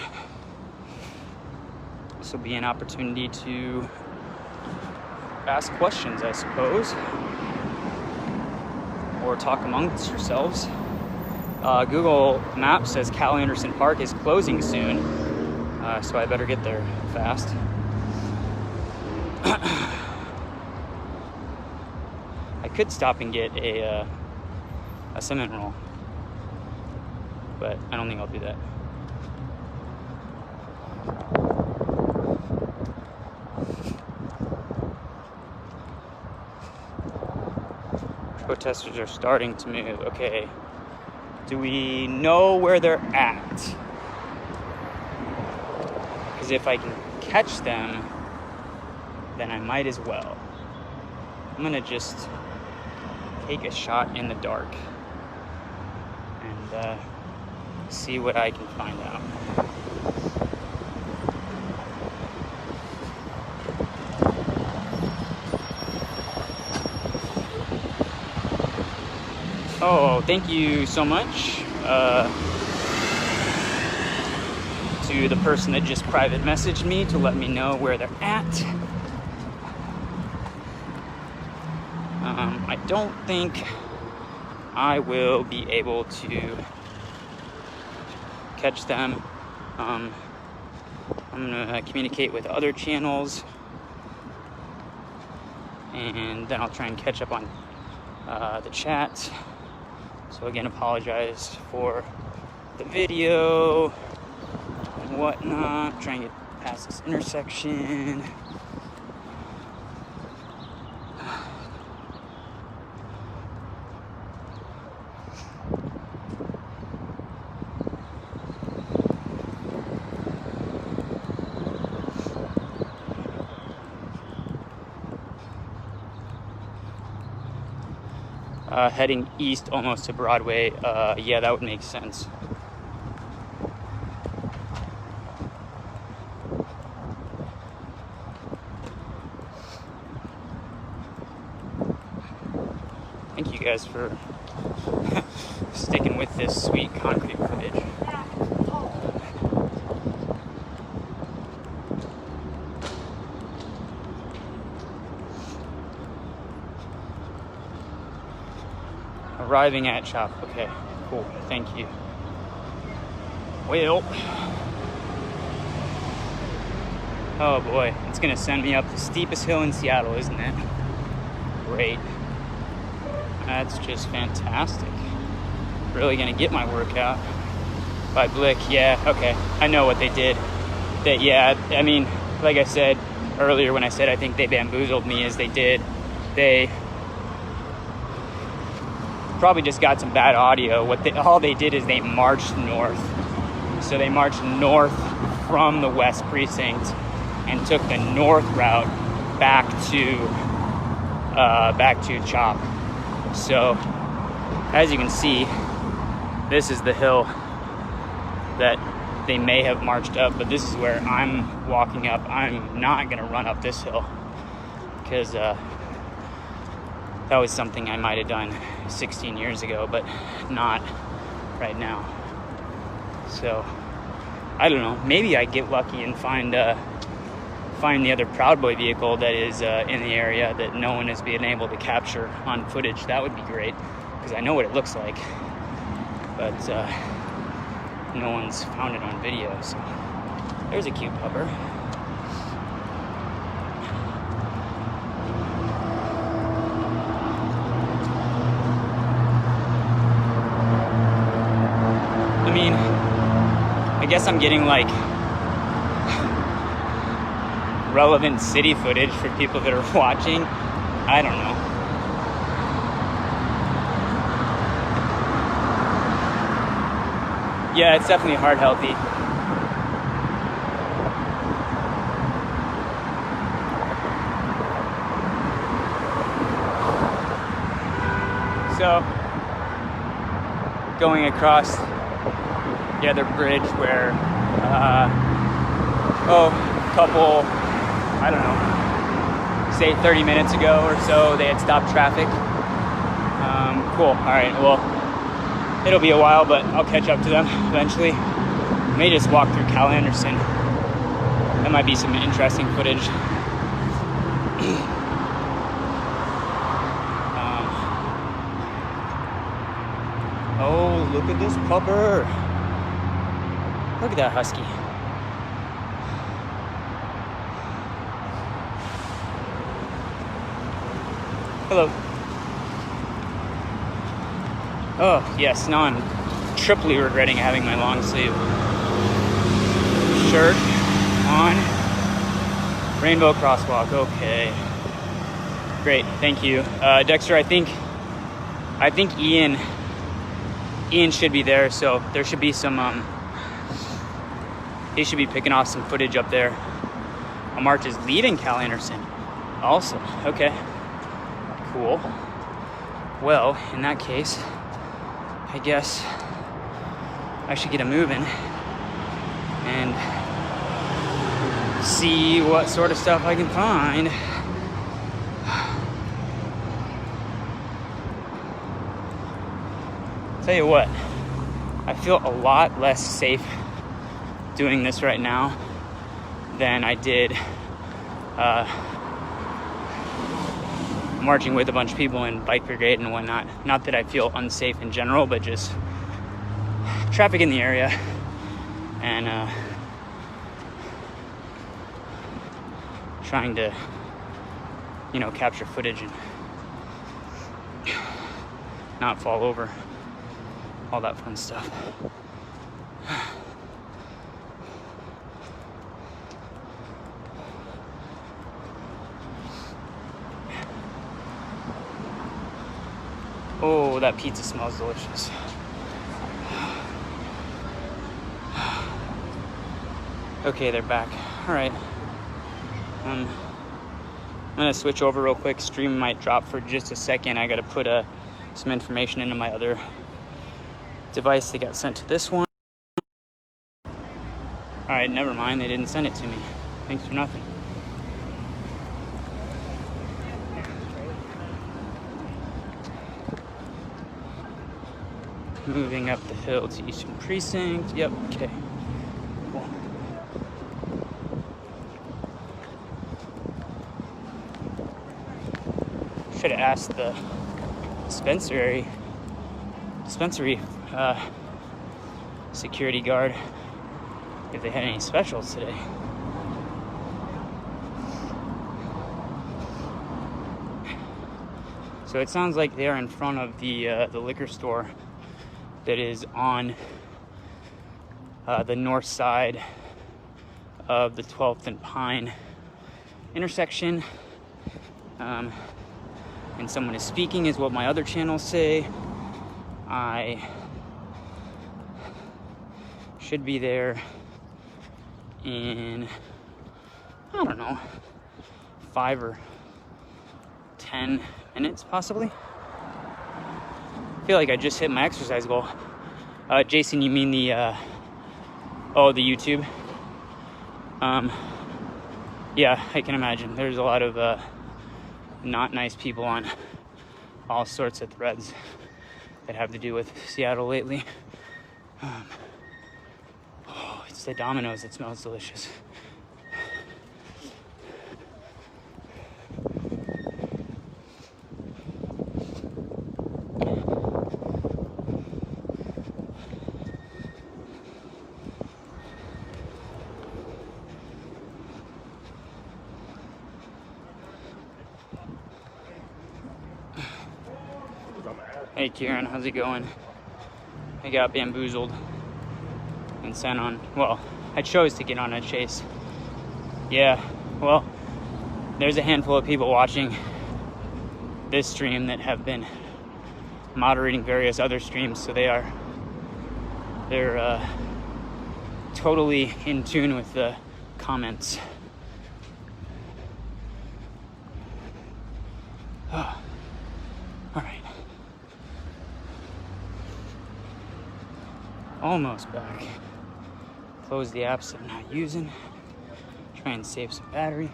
an opportunity to ask questions, I suppose, or talk amongst yourselves. Google Maps says Cal Anderson Park is closing soon, so I better get there fast. I could stop and get a cement roll, but I don't think I'll do that. Protesters are starting to move. Okay. Do we know where they're at? Because if I can catch them, then I might as well. I'm gonna just take a shot in the dark and see what I can find out. Oh, thank you so much to the person that just private messaged me to let me know where they're at. I don't think I will be able to catch them. I'm gonna communicate with other channels, and then I'll try and catch up on the chat. So again, apologize for the video and whatnot. Trying to get past this intersection. Heading east almost to Broadway, yeah, that would make sense. Thank you guys for sticking with this sweet concrete footage. Arriving at CHOP. Okay, cool. Thank you. Well, oh boy, it's gonna send me up the steepest hill in Seattle, isn't it? Great. That's just fantastic. Really gonna get my workout by Blick. Yeah, okay. I know what they did. Yeah, I mean, like I said earlier when I said I think they bamboozled me, as they did. They probably just got some bad audio. All they did is they marched north. So they marched north from the West Precinct and took the north route back to CHOP. So as you can see, this is the hill that they may have marched up, but this is where I'm walking up. I'm not gonna run up this hill because that was something I might have done 16 years ago, but not right now. So I don't know, maybe I get lucky and find the other Proud Boy vehicle that is in the area that no one has been able to capture on footage. That would be great, because I know what it looks like, but no one's found it on video. So there's a cute pupper. I mean, I guess I'm getting like relevant city footage for people that are watching. I don't know. Yeah, it's definitely heart healthy. So, going across the other bridge where, couple, I don't know, say 30 minutes ago or so, they had stopped traffic. Cool. All right. Well, it'll be a while, but I'll catch up to them eventually. I may just walk through Cal Anderson. That might be some interesting footage. Oh, look at this pupper. Look at that husky. Hello. Oh, yes, now I'm triply regretting having my long sleeve shirt on. Rainbow crosswalk, okay. Great, thank you. Dexter, I think Ian should be there, so there should be some, he should be picking off some footage up there. A march is leaving Cal Anderson also, okay. Cool. Well, in that case, I guess I should get a moving and see what sort of stuff I can find. Tell you what, I feel a lot less safe doing this right now than I did marching with a bunch of people in bike brigade and whatnot. Not that I feel unsafe in general, but just traffic in the area and trying to, capture footage and not fall over. All that fun stuff. Oh, that pizza smells delicious. Okay, they're back. All right. I'm gonna switch over real quick. Stream might drop for just a second. I gotta put some information into my other device. They got sent to this one. All right, never mind. They didn't send it to me. Thanks for nothing. Moving up the hill to Eastern Precinct. Yep, okay. Cool. Should have asked the dispensary security guard if they had any specials today. So it sounds like they're in front of the liquor store that is on the north side of the 12th and Pine intersection. And someone is speaking is what my other channels say. I should be there in, I don't know, 5 or 10 minutes possibly. I feel like I just hit my exercise goal. Jason, you mean the YouTube? Yeah, I can imagine. There's a lot of not nice people on all sorts of threads that have to do with Seattle lately. Oh, it's the Domino's that smells delicious. Hey Kieran, how's it going? I got bamboozled and sent on, well, I chose to get on a chase. Yeah, well, there's a handful of people watching this stream that have been moderating various other streams, so they're totally in tune with the comments. Oh. All right. Almost back. Close the apps that I'm not using. Try and save some battery.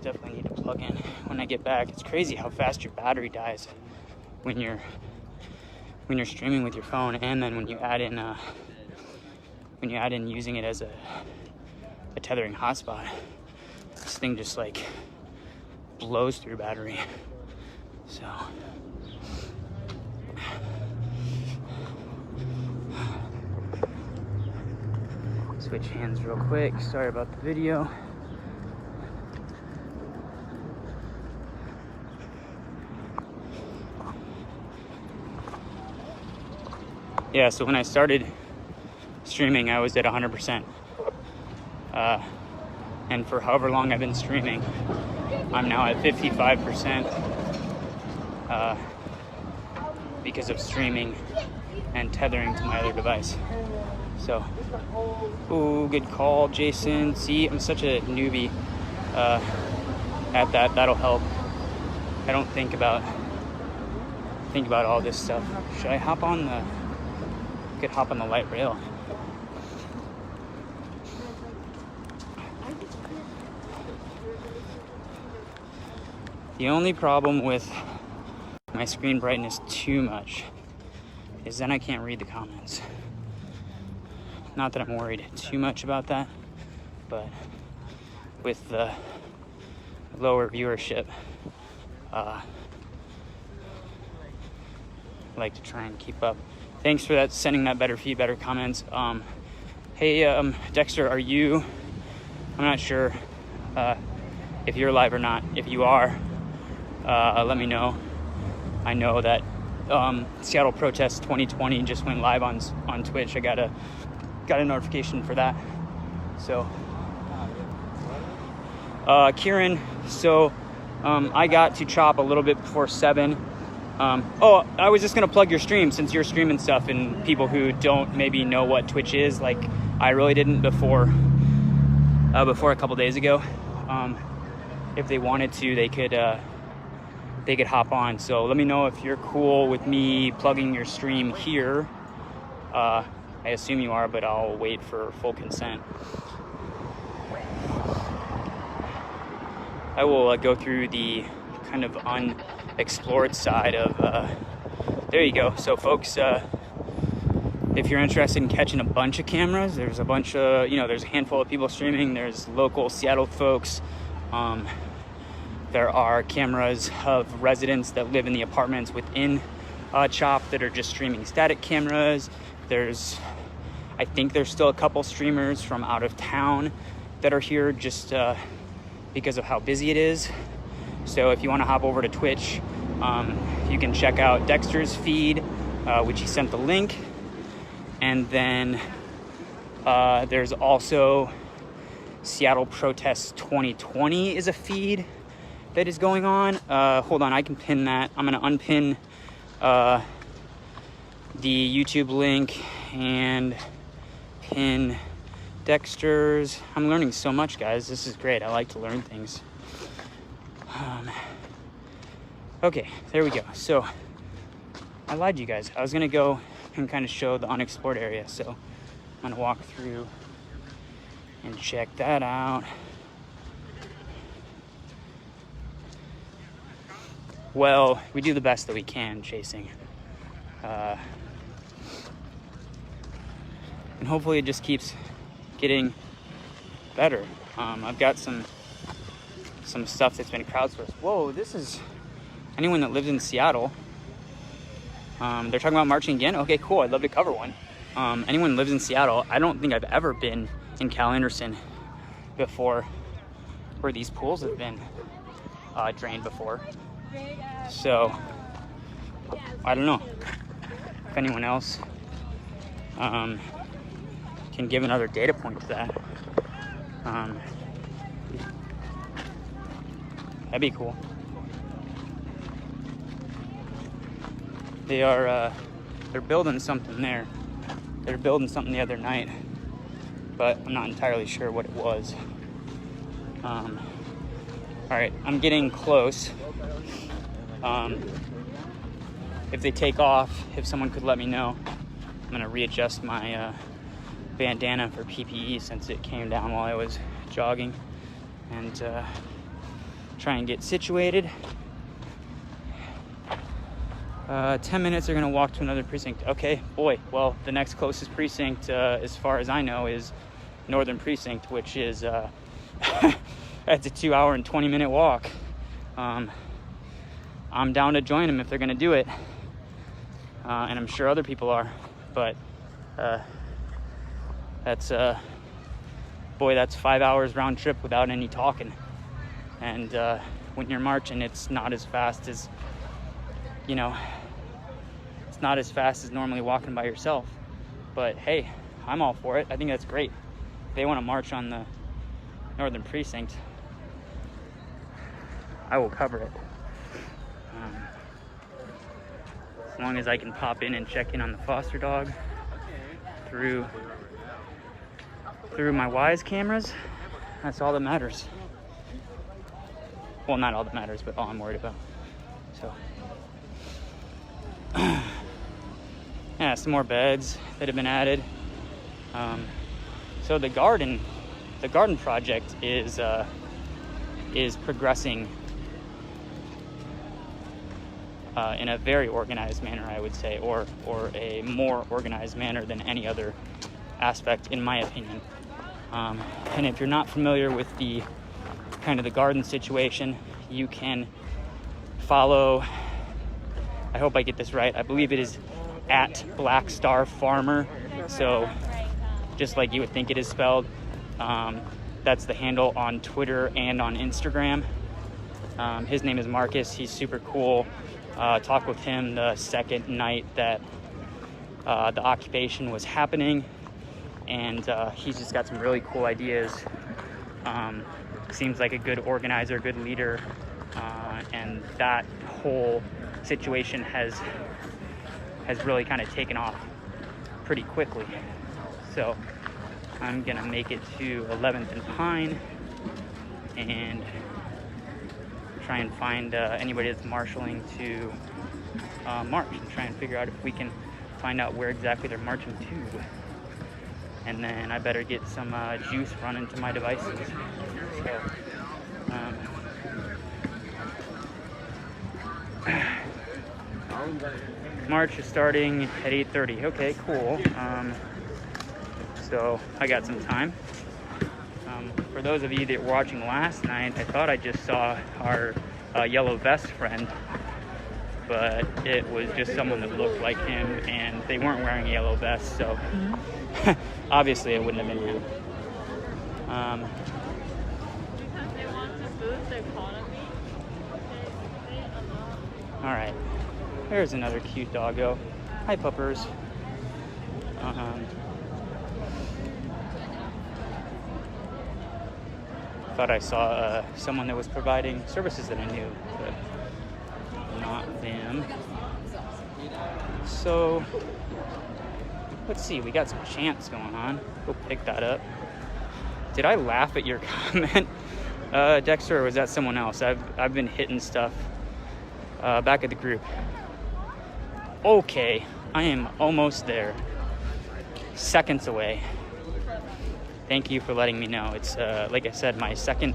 Definitely need to plug in when I get back. It's crazy how fast your battery dies when you're streaming with your phone, and then when you add in using it as a tethering hotspot. This thing just like blows through battery. So switch hands real quick. Sorry about the video. Yeah, so when I started streaming, I was at 100%. And for however long I've been streaming, I'm now at 55% because of streaming and tethering to my other device. So, ooh, good call, Jason. See, I'm such a newbie at that. That'll help. I don't think about all this stuff. Should I hop on the? Could hop on the light rail. The only problem with my screen brightness too much is then I can't read the comments. Not that I'm worried too much about that, but with the lower viewership, I like to try and keep up. Thanks for that, sending that better feed, better comments. Hey, Dexter, are you, I'm not sure if you're live or not. If you are, let me know. I know that Seattle Protest 2020 just went live on Twitch. I got a notification for that. So, Kieran, so I got to chop a little bit before 7. Oh, I was just gonna plug your stream since you're streaming stuff, and people who don't maybe know what Twitch is, like I really didn't before a couple days ago. If they wanted to, they could hop on. So let me know if you're cool with me plugging your stream here. I assume you are, but I'll wait for full consent. I will go through the kind of unexplored side of, there you go. So folks, if you're interested in catching a bunch of cameras, there's a bunch of, there's a handful of people streaming. There's local Seattle folks. There are cameras of residents that live in the apartments within CHOP that are just streaming static cameras. I think there's still a couple streamers from out of town that are here just because of how busy it is. So if you want to hop over to Twitch, you can check out Dexter's feed, which he sent the link. And then there's also Seattle Protest 2020 is a feed that is going on. Hold on, I can pin that. I'm going to unpin the YouTube link and pin Dexter's. I'm learning so much, guys. This is great. I like to learn things. Okay, there we go. So I lied to you guys. I was gonna go and kind of show the unexplored area. So I'm gonna walk through and check that out. Well, we do the best that we can chasing. And hopefully it just keeps getting better. I've got some stuff that's been crowdsourced. Whoa, this is anyone that lives in Seattle. They're talking about marching again. Okay, cool. I'd love to cover one. Anyone that lives in Seattle, I don't think I've ever been in Cal Anderson before, where these pools have been drained before. So I don't know if anyone else can give another data point to that. That'd be cool. They're building something there. They're building something the other night, but I'm not entirely sure what it was. All right, I'm getting close. If they take off, if someone could let me know, I'm gonna readjust my bandana for PPE since it came down while I was jogging, and try and get situated. 10 minutes, they're gonna walk to another precinct. Okay, boy, well, the next closest precinct, as far as I know, is Northern Precinct, which is, that's a 2 hour and 20 minute walk. I'm down to join them if they're gonna do it. And I'm sure other people are, but that's, boy, that's 5 hours round trip without any talking. And when you're marching, it's not as fast as, you know, it's not as fast as normally walking by yourself. But hey, I'm all for it. I think that's great. If they want to march on the Northern Precinct, I will cover it. As long as I can pop in and check in on the foster dog through my Wise cameras, that's all that matters. Well, not all that matters, but all I'm worried about. So, yeah, some more beds that have been added. So the garden project is progressing in a very organized manner, I would say, or a more organized manner than any other aspect, in my opinion. And if you're not familiar with the kind of the garden situation, you can follow, I hope I get this right, I believe it is at Black Star Farmer. So just like you would think it is spelled, that's the handle on Twitter and on Instagram. His name is Marcus. He's super cool. Talked with him the second night that the occupation was happening, and he's just got some really cool ideas. Seems like a good organizer, good leader, and that whole situation has really kind of taken off pretty quickly. So I'm gonna make it to 11th and Pine and try and find anybody that's marshaling to march, and try and figure out if we can find out where exactly they're marching to. And then I better get some juice run into my devices. So, march is starting at 8:30. Okay, cool. So I got some time. For those of you that were watching last night, I thought I just saw our yellow vest friend, but it was just someone that looked like him, and they weren't wearing a yellow vest, so obviously it wouldn't have been him. Because they want to boost the economy. All right, there's another cute doggo. Hi, puppers. Thought I saw someone that was providing services that I knew, but not them. So let's see, we got some chants going on. Go pick that up. Did I laugh at your comment, Dexter, or was that someone else? I've been hitting stuff back at the group. Okay, I am almost there. Seconds away. Thank you for letting me know. It's like I said, my second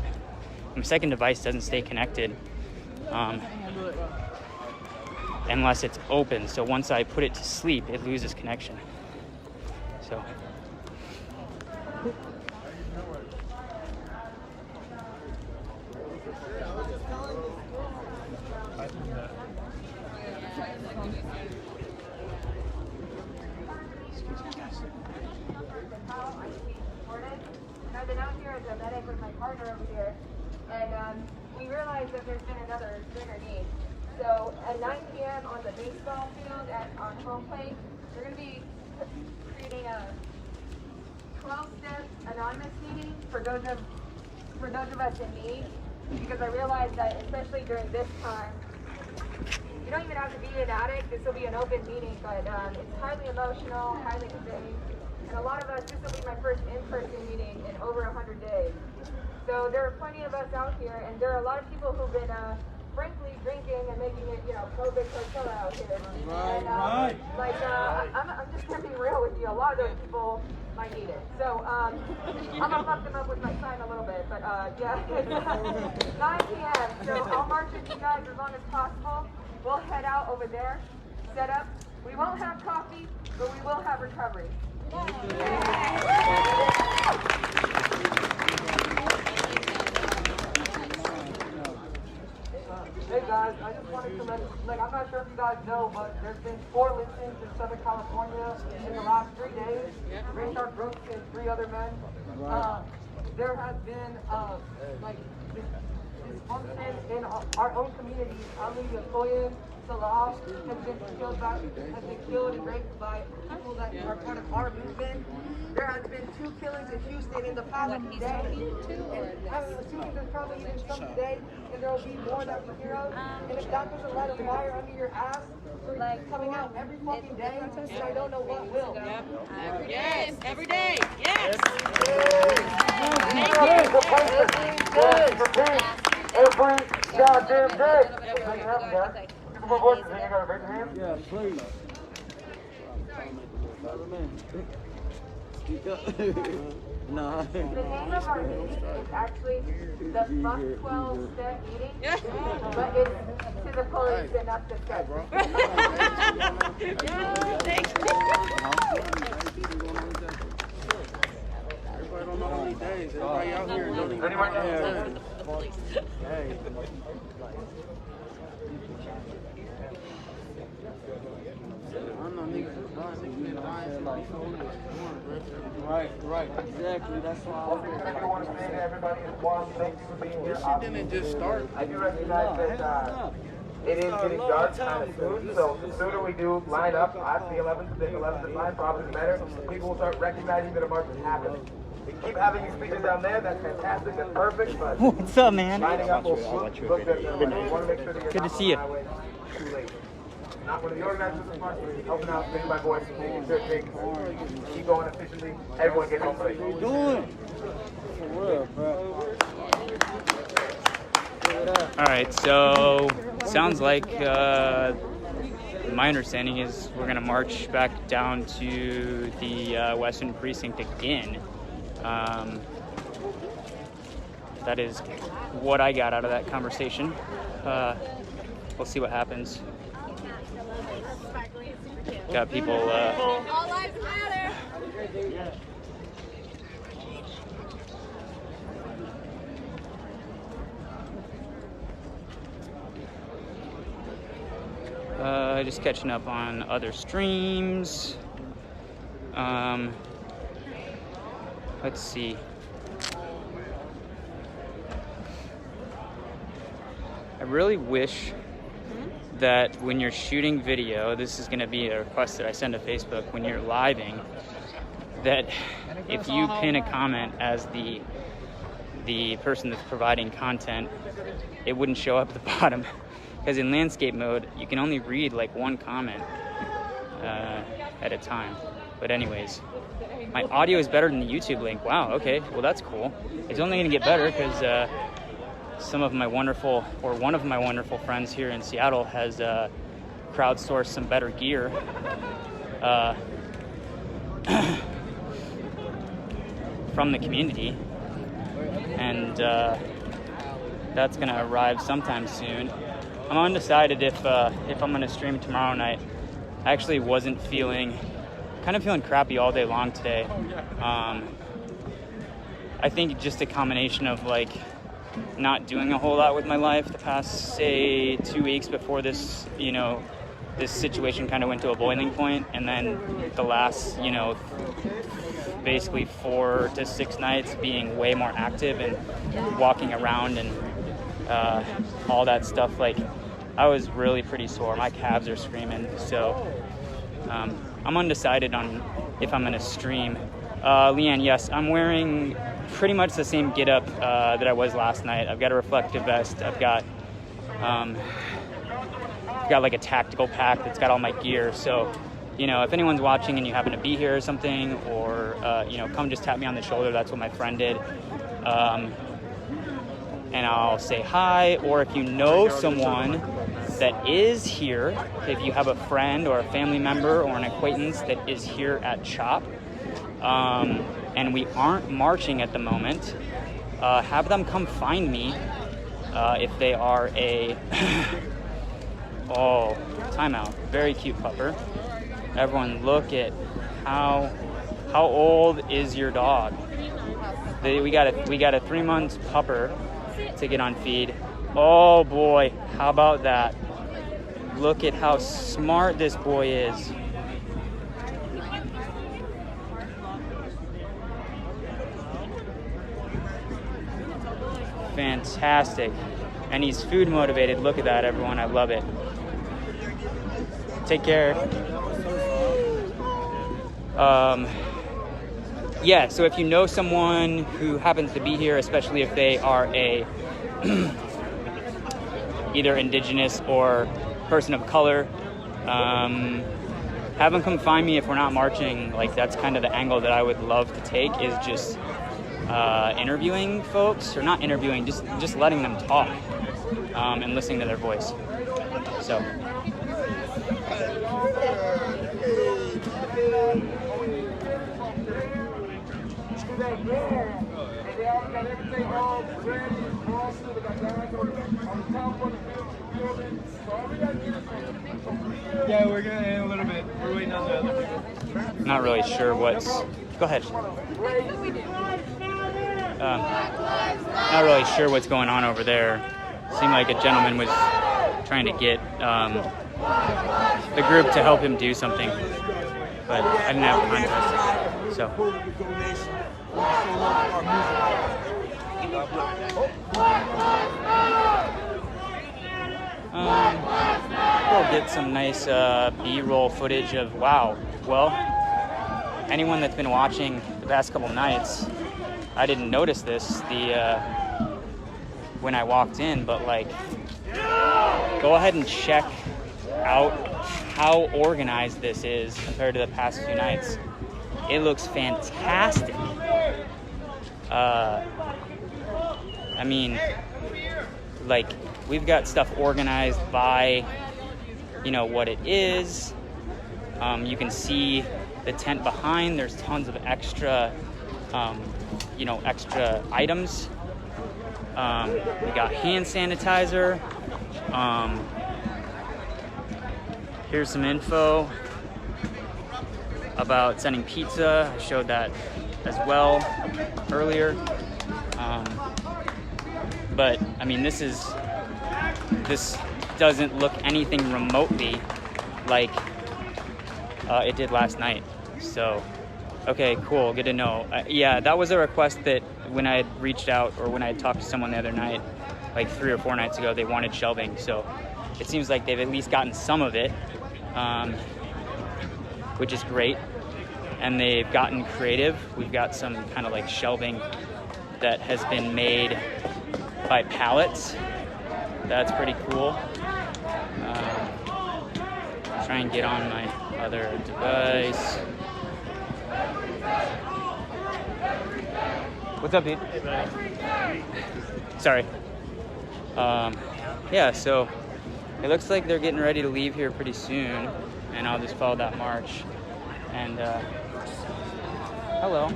device doesn't stay connected unless it's open. So once I put it to sleep, it loses connection. So. I've been out here as a medic with my partner over here, and we realized that there's been another bigger need. So at 9 p.m. on the baseball field on home plate, we're going to be creating a 12-step anonymous on this meeting for those of us in need, because I realized that especially during this time, you don't even have to be an addict. This will be an open meeting, but it's highly emotional, highly conveying, and a lot of us, this will be my first in-person meeting in over 100 days. So there are plenty of us out here, and there are a lot of people who've been frankly drinking and making it, COVID Coachella out here. And I'm just gonna be real with you. A lot of those people might need it. So I'm gonna fuck them up with my sign a little bit, but yeah, it's 9 p.m. So I'll march with you guys as long as possible. We'll head out over there, set up. We won't have coffee, but we will have recovery. Hey guys, I just wanted to I'm not sure if you guys know, but there's been 4 lynchings in Southern California in the last 3 days. Rayshard Brooks and 3 other men. There has been dysfunction in our own communities. Ali Yasoyan, Salah has been killed and raped by people that are part of our movement. There has been 2 killings in Houston in the past day. I'm assuming there's probably even some today, and there will be more that we hear of. And if that doesn't light a fire under your ass, coming out every fucking day, and I don't know what will. Yes, every day. Yes. Every goddamn day. Come on, boys. You gotta raise your hand. Yeah, please. No. The name of our meeting is actually the Fuck 12 Step Meeting, but it's to the police and not the steps. Thank you. Everybody don't know how many days. Everybody out here don't even know. Right, exactly. That's why Everyone is saying everybody is one. Thank you for being here. this shit didn't just start. I do recognize that it is getting dark kind of soon, so the sooner we do line up at the 11th at 9, probably better. People will start recognizing that a march is happening. We keep having these speakers down there. That's fantastic. That's perfect. But What's up, man? lining up will look good. We want to make sure that you're Good to not see you. on the highway too late. Not one of the organizers of the march, but helping out, making my voice, making sure things keep going efficiently. Everyone gets home safe. All right, so sounds like my understanding is we're gonna march back down to the Western Precinct again. That is what I got out of that conversation. We'll see what happens. Got people. All lives matter. Just catching up on other streams. Let's see. I really wish that when you're shooting video, this is going to be a request that I send to Facebook, when you're living, that if you pin a comment as the person that's providing content, it wouldn't show up at the bottom. Because in landscape mode, you can only read like one comment at a time. But anyways, my audio is better than the YouTube link. Wow, okay, well that's cool. It's only gonna get better because one of my wonderful friends here in Seattle has crowdsourced some better gear. From the community, and that's gonna arrive sometime soon. I'm undecided if I'm gonna stream tomorrow night. I actually wasn't feeling crappy all day long today. I think just a combination of like not doing a whole lot with my life the past, say, 2 weeks before this, this situation kind of went to a boiling point, and then the last, basically 4 to 6 nights being way more active and walking around and all that stuff. Like, I was really pretty sore. My calves are screaming. So I'm undecided on if I'm going to stream Leanne, yes, I'm wearing pretty much the same get-up that I was last night. I've got a reflective vest. I've got like a tactical pack that's got all my gear. So, you know, if anyone's watching and you happen to be here or something, or, you know, come just tap me on the shoulder. That's what my friend did. And I'll say hi. Or if you know someone that is here, if you have a friend or a family member or an acquaintance that is here at CHOP, and we aren't marching at the moment, have them come find me if they are a oh, timeout, very cute pupper. Everyone look at how old is your dog? We got a 3 month pupper to get on feed. Oh boy, how about that? Look at how smart this boy is. Fantastic. And he's food motivated. Look at that, everyone. I love it. Take care. Yeah, so if you know someone who happens to be here, especially if they are a either indigenous or person of color, have them come find me if we're not marching. Like, that's kind of the angle that I would love to take, is just interviewing folks, or not interviewing, just letting them talk and listening to their voice. So. Yeah, we're gonna in a little bit. We're waiting on the other people. Not really sure what's. Go ahead. Not really sure what's going on over there. Seemed like a gentleman was trying to get the group to help him do something, but I didn't have context. So. We'll get some nice B-roll footage of, wow. Well, anyone that's been watching the past couple nights, I didn't notice this when I walked in, but like, go ahead and check out how organized this is compared to the past few nights. It looks fantastic. I mean, like, we've got stuff organized by, you know, what it is. You can see the tent behind. There's tons of extra, you know, extra items. We got hand sanitizer. Here's some info about sending pizza. I showed that as well earlier. But I mean, this doesn't look anything remotely like it did last night. So, okay, cool, good to know. Yeah, that was a request that when I had reached out, or when I had talked to someone the other night, like 3 or 4 nights ago, they wanted shelving. So it seems like they've at least gotten some of it, which is great. And they've gotten creative. We've got some kind of like shelving that has been made by pallets. That's pretty cool. Try and get on my other device. What's up, dude? Sorry. Yeah, so it looks like they're getting ready to leave here pretty soon, and I'll just follow that march. And hello.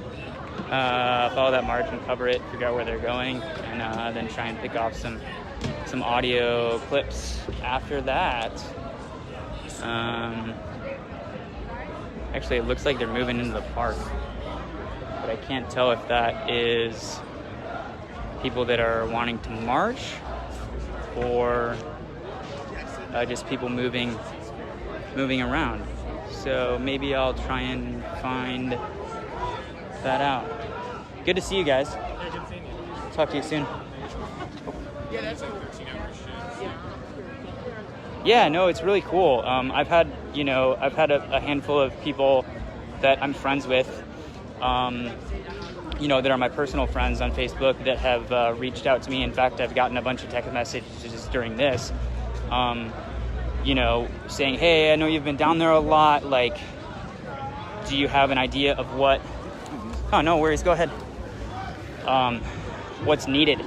Follow that march and cover it, figure out where they're going, and then try and pick off some audio clips after that. Actually, it looks like they're moving into the park, but I can't tell if that is people that are wanting to march or just people moving around. So maybe I'll try and find that out. Good to see you guys. Yeah, good seeing you. Talk to you soon. Yeah, that's like 13-hour shit. Yeah, no, it's really cool. I've had a handful of people that I'm friends with you know, that are my personal friends on Facebook that have reached out to me. In fact, I've gotten a bunch of text messages during this, you know, saying, hey, I know you've been down there a lot. Like, do you have an idea of what? Oh, no worries. Go ahead. What's needed?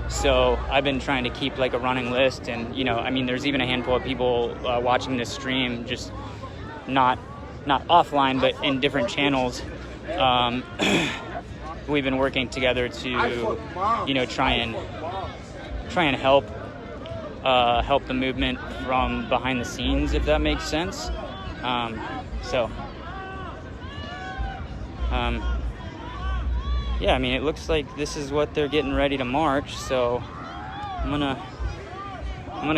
So I've been trying to keep like a running list, and you know, I mean, there's even a handful of people watching this stream, just not offline, but in different channels. We've been working together to, you know, try and help the movement from behind the scenes, if that makes sense. Yeah, I mean, it looks like this is what they're getting ready to march, so I'm gonna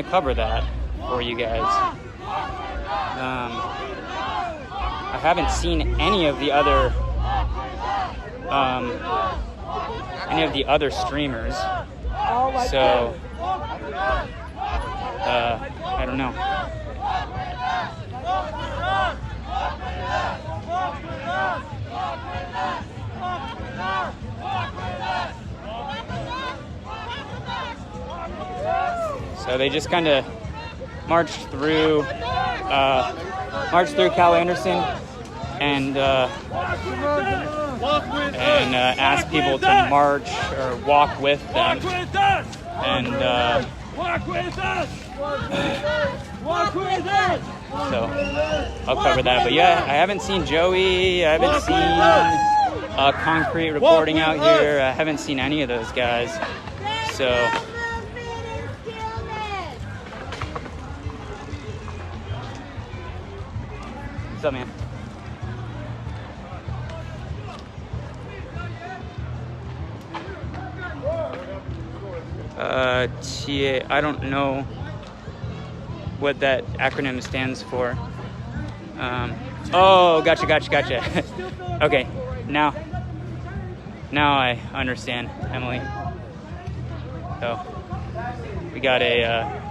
cover that for you guys. I haven't seen any of the other streamers, so I don't know. So they just kind of marched through Cal Anderson and asked people to march or walk with them. And so I'll cover that. But yeah, I haven't seen Joey. I haven't seen Concrete reporting out here. I haven't seen any of those guys. So. What's up, man? TA, I don't know what that acronym stands for. Oh, gotcha. Okay, now I understand, Emily. So, we got a,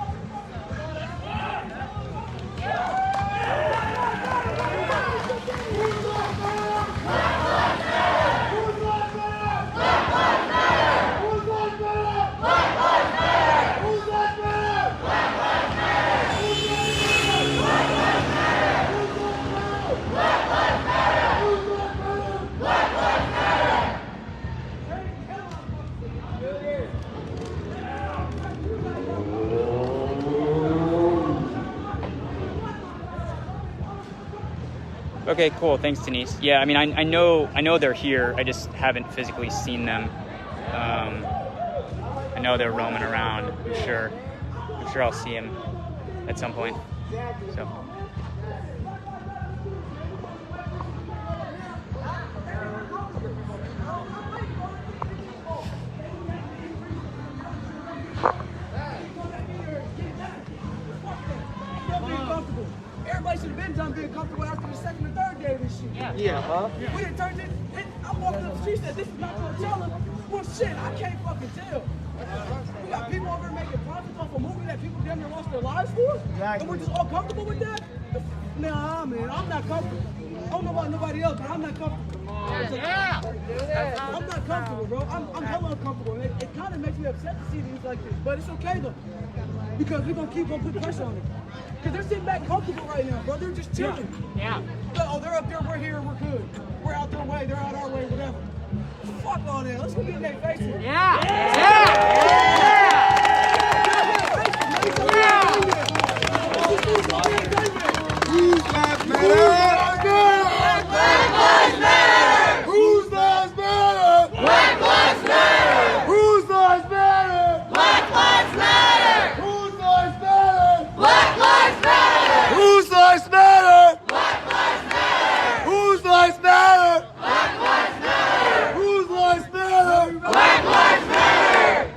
okay, cool. Thanks, Denise. Yeah, I mean, I know they're here. I just haven't physically seen them. I know they're roaming around. I'm sure I'll see them at some point. So. Everybody should have been done being comfortable after the second or third day of this shit. Yeah. We didn't turn it. I'm walking up the street, said this is not Coachella. Well, shit, I can't fucking tell. We got people over there making profits off a movie that people damn near lost their lives for? Exactly. And we're just all comfortable with that? Nah, man, I'm not comfortable. I don't know about nobody else, but I'm not comfortable. I'm not comfortable, bro. I'm hella uncomfortable. It kind of makes me upset to see things like this, but it's okay though, because we're gonna keep on putting pressure on it. Because they're sitting back comfortable right now, bro. They're just chilling. Yeah. Oh, they're up there, we're here, we're good. We're out their way, they're out our way, whatever. Fuck all that. Let's go get in their faces. Whose lives matter? Black lives matter! Whose lives matter? Black lives matter! Whose lives matter? Black lives matter! Whose lives matter? Black lives matter! Whose lives matter? Black lives matter! Whose lives matter? Black lives matter! Whose lives matter? Black lives matter!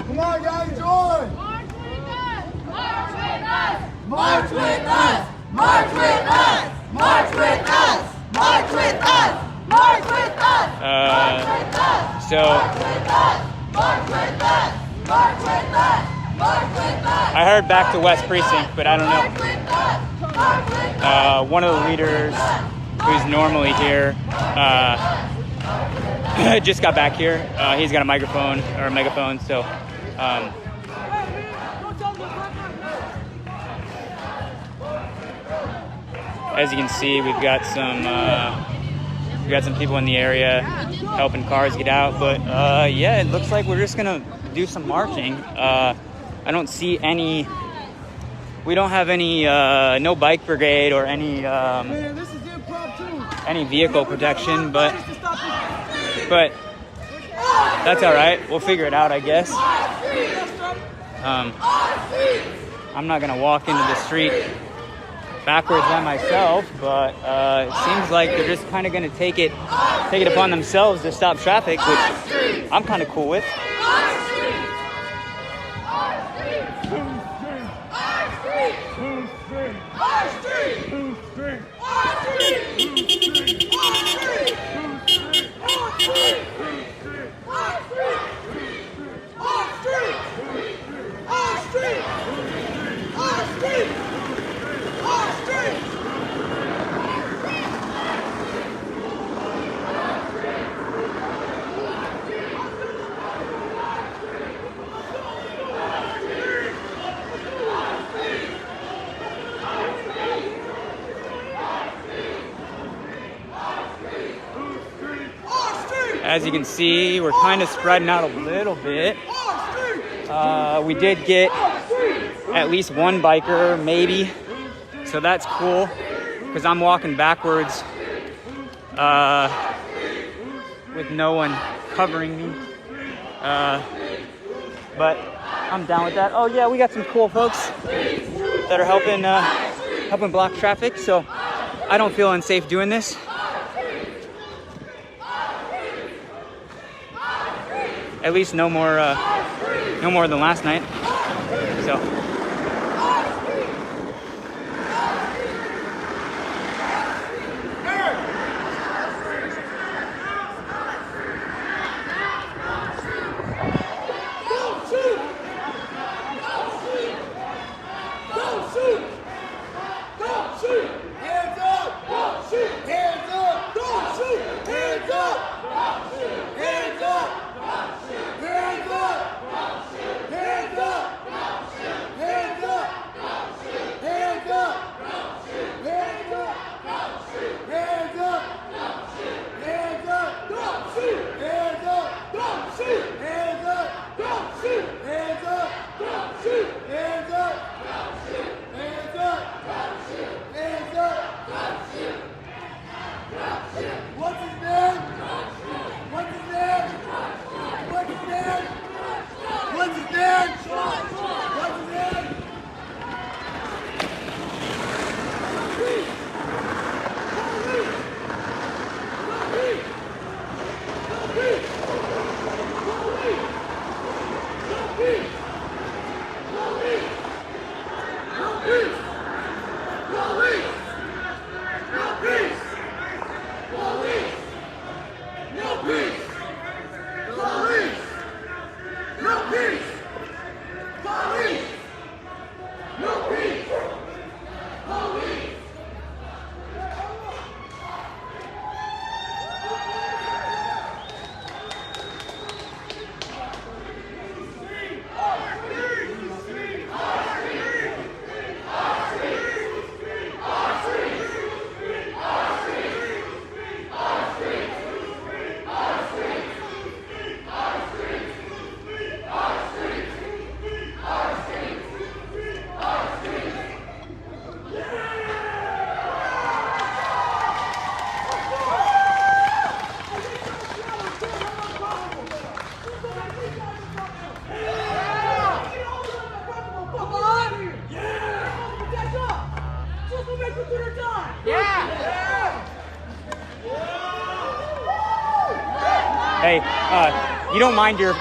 Come on, guys, join! March with us! March with us! March with us! March with us! March with us! March with us! So, March with us! I heard back to West Precinct, but I don't know. One of the leaders who's normally here just got back here. He's got a microphone or a megaphone, so as you can see, we've got some people in the area helping cars get out. But yeah, it looks like we're just gonna do some marching. I don't see any. We don't have any no bike brigade or any vehicle protection, but that's all right. We'll figure it out, I guess. I'm not gonna walk into the street backwards by myself, but it seems like they're just kind of gonna take it upon themselves to stop traffic, which I'm kind of cool with. As you can see, we're kind of spreading out a little bit. We did get at least one biker, maybe. So that's cool, because I'm walking backwards with no one covering me. But I'm down with that. Oh yeah, we got some cool folks that are helping block traffic, so I don't feel unsafe doing this. At least no more than last night. So. Hey, do you mind your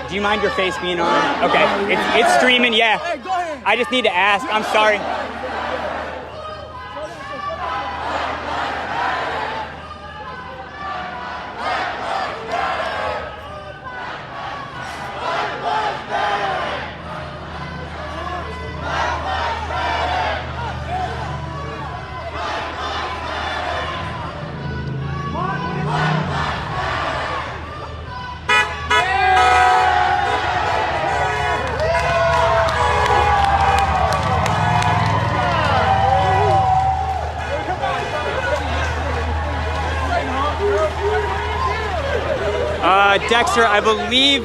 face being on? Okay, it's streaming, yeah. Hey, go ahead. I just need to ask, I'm sorry. Dexter, I believe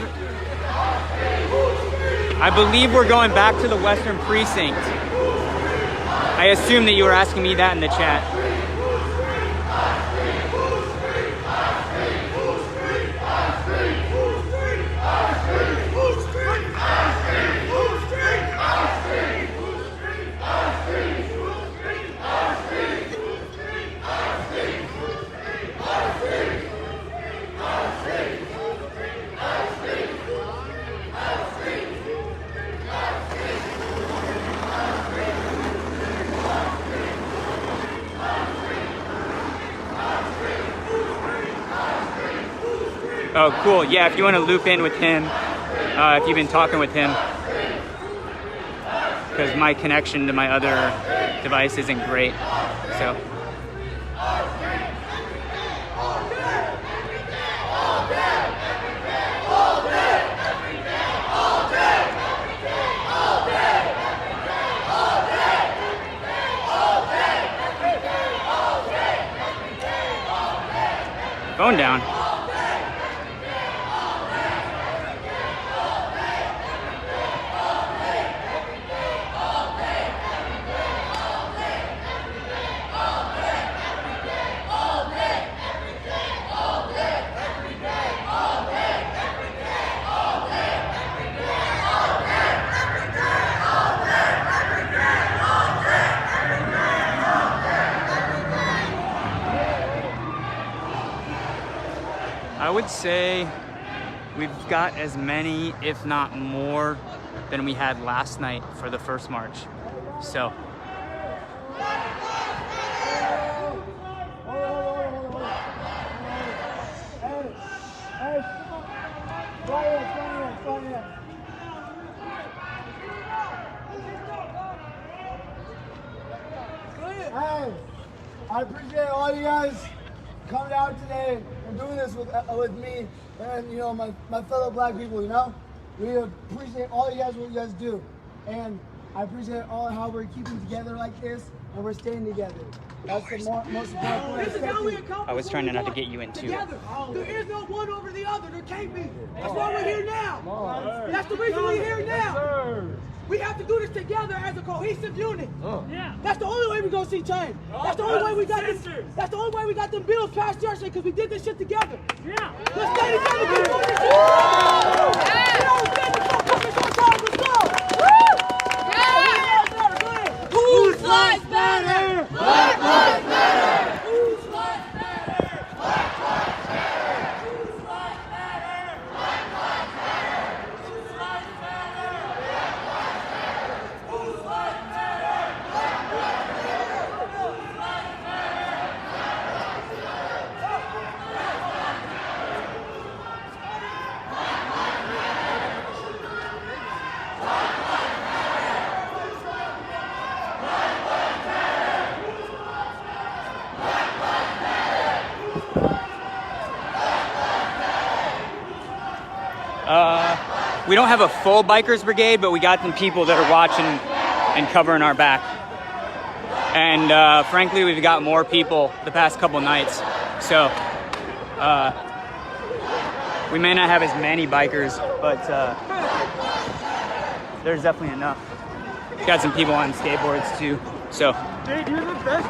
we're going back to the Western Precinct. I assume that you were asking me that in the chat. Oh, cool. Yeah, if you want to loop in with him, if you've been talking with him, because my connection to my other device isn't great, so. Phone down. I would say we've got as many, if not more, than we had last night for the first march. So. Hey, I appreciate all you guys coming out today and doing this with me and, you know, my fellow black people, you know? We appreciate all you guys, what you guys do. And I appreciate all how we're keeping together like this and we're staying together. That's the most important thing. I was trying not to get you into it. There is no one over the other. There can't be. That's why we're here now. That's the reason we're here now. We have to do this together as a cohesive unit. Yeah. That's the only way we're gonna see change. That's the only way we got this. That's the only way we got them bills passed yesterday because we did this shit together. Yeah. Let's stay together. Keep doing this shit. Whose lives matter? Black lives matter. Whose lives matter? Black lives matter. Whose lives matter? Black lives matter. Whose lives matter? Whose lives matter? Black lives matter. Whose lives We don't have a full bikers brigade, but we got some people that are watching and covering our back. And frankly, we've got more people the past couple nights. So we may not have as many bikers, but there's definitely enough. Got some people on skateboards too. So. Dude, you're the best.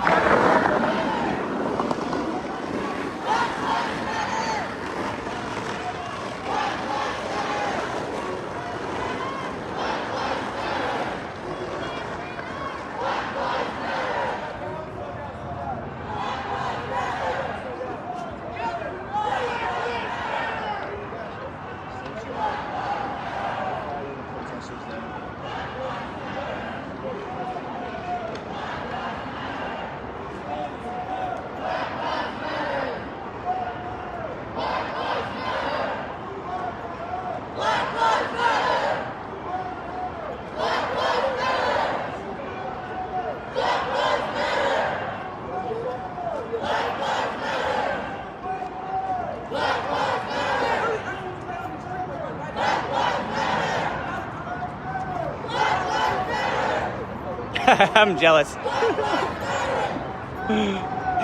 I'm jealous.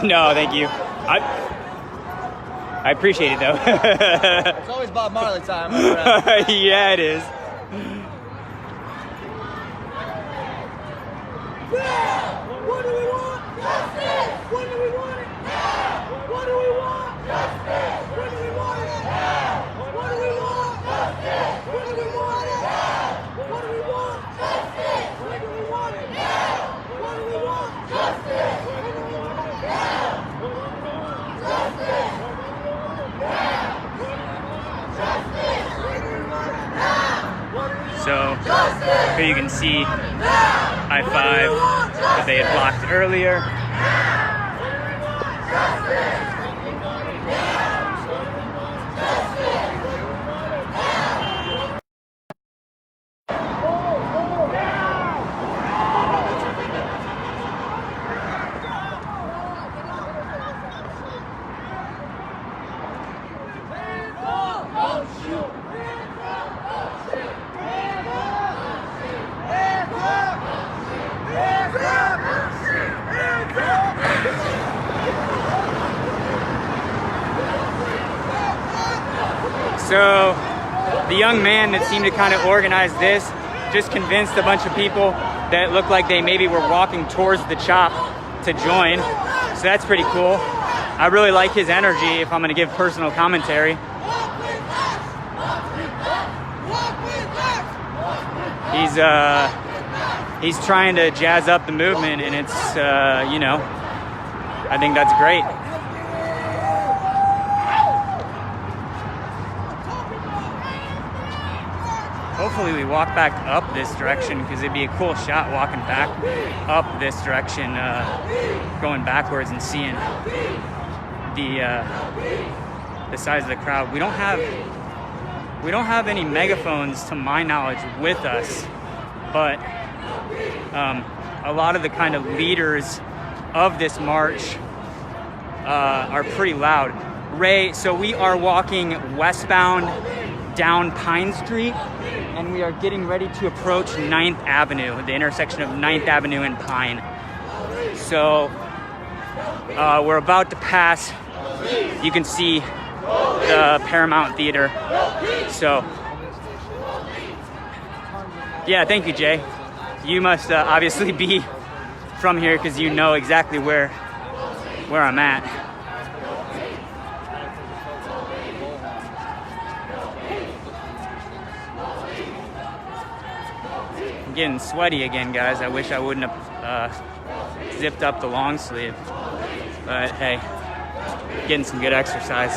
No, thank you. I appreciate it, though. It's always Bob Marley time. My friend. Yeah, it is. What do we want? Justice! When do we want it? Now! What do we want? Justice! When do we want it? Now! What do we want? Justice! When do we want it? Now! What do we want? Justice! When do we want it? Now! What do we want? Justice! When do we want it? Now! Justice! So here you can see I-5 that they had blocked earlier. So the young man that seemed to kind of organize this just convinced a bunch of people that looked like they maybe were walking towards the chop to join. So that's pretty cool. I really like his energy if I'm going to give personal commentary. He's trying to jazz up the movement, and it's, you know, I think that's great. Hopefully we walk back up this direction, because it'd be a cool shot walking back up this direction, going backwards and seeing the size of the crowd. We don't have any megaphones to my knowledge with us, but a lot of the kind of leaders of this march are pretty loud. Ray, so we are walking westbound down Pine Street, and we are getting ready to approach 9th Avenue, the intersection of 9th Avenue and Pine. So we're about to pass, you can see the Paramount Theater. So yeah, thank you, Jay. You must obviously be from here, because you know exactly where I'm at. I'm getting sweaty again, guys. I wish I wouldn't have zipped up the long sleeve, but hey, getting some good exercise.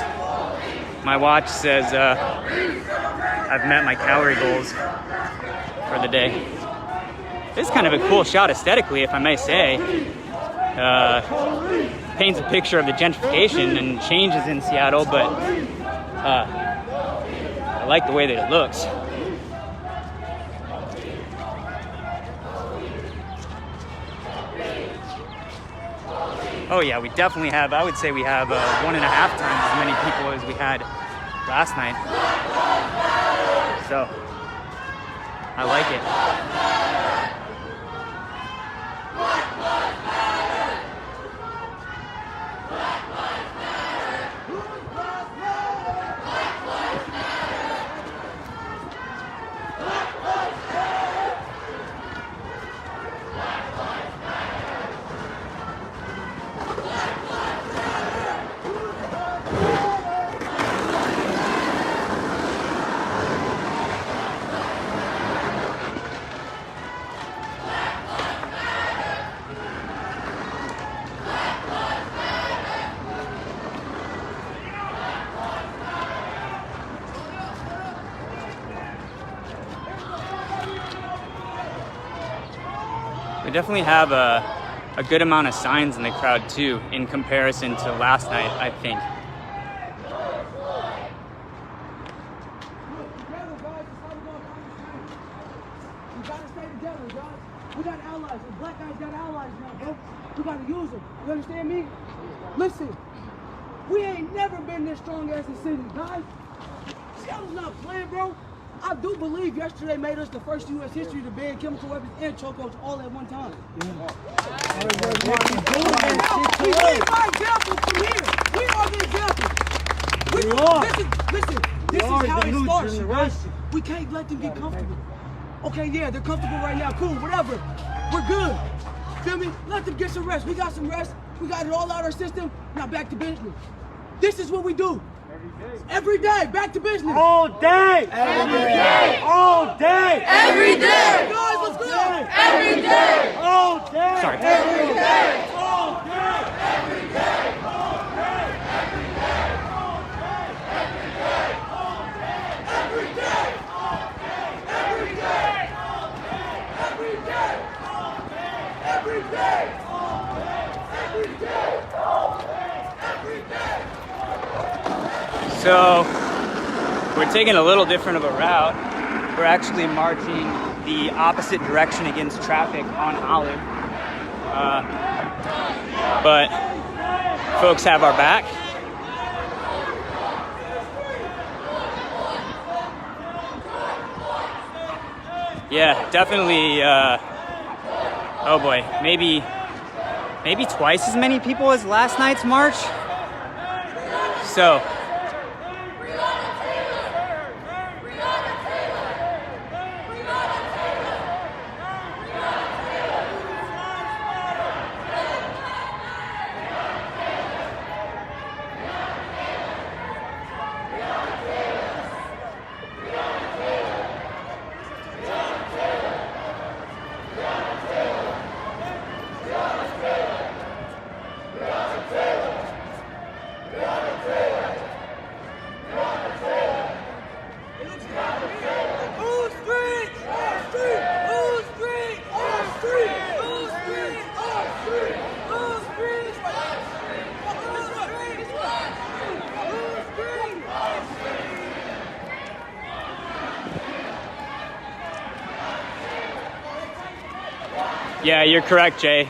My watch says I've met my calorie goals for the day. This is kind of a cool shot aesthetically, if I may say. Paints a picture of the gentrification and changes in Seattle, but I like the way that it looks. Oh yeah, we definitely have, I would say we have 1.5 times as many people as we had last night. So, I like it. We definitely have a good amount of signs in the crowd too, in comparison to last night, I think. We gotta stay together, guys. We got allies. The black guys got allies now, bro. We gotta use them. You understand me? Listen, we ain't never been this strong as a city, guys. Seattle's not playing, bro. I do believe yesterday made us the first U.S. history to ban chemical weapons and chokeholds all at one time. We lead by example from here. We are the example. This is how it starts, you guys. We can't let them get comfortable. Okay, yeah, they're comfortable right now. Cool, whatever. We're good. Feel me? Let them get some rest. We got some rest. We got it all out of our system. Now back to business. This is what we do. Every day, back to business. All day. Every day. All day. Every day. Guys, let's go. Every day. All day. Sorry. Every day. All day. Every day. All day. Every day. All day. Every day. All day. Every day. All day. Every day. All day. Every day. All day. Every day. All day. Every day. So we're taking a little different of a route. We're actually marching the opposite direction against traffic on Olive. But folks have our back. Yeah, definitely. Oh boy, maybe twice as many people as last night's march. So. Yeah, you're correct, Jay.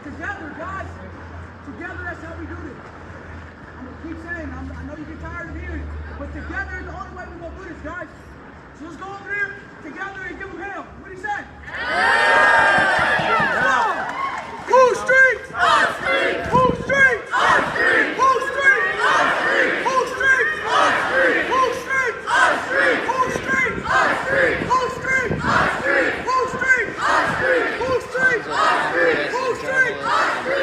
Together, guys. Together, that's how we do this. I'm gonna keep saying, I know you get tired of hearing it, but together is the only way we're gonna do this, guys. So let's go over there together and give them hell. What do you say? Whose streets? Our streets. Whose streets? Our streets. Whose streets? Our streets. Whose streets? Our streets. Whose streets? Our streets. Whose streets? Our streets. Whose streets? Our streets. Whose streets? Our streets. Whose streets? Our streets. Whose streets? Our streets. Whose streets? Our streets.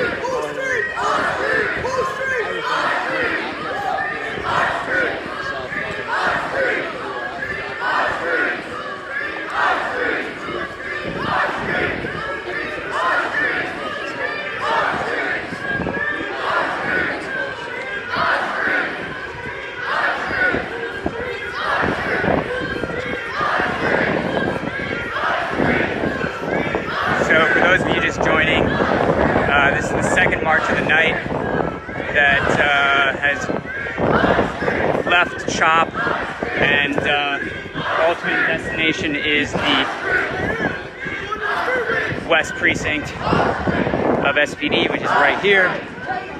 Whose streets? Our streets. Our streets. Our streets. Our streets. Our streets. those of you just joining, this is the second march of the night that has left CHOP, and ultimate destination is the West Precinct of SPD, which is right here,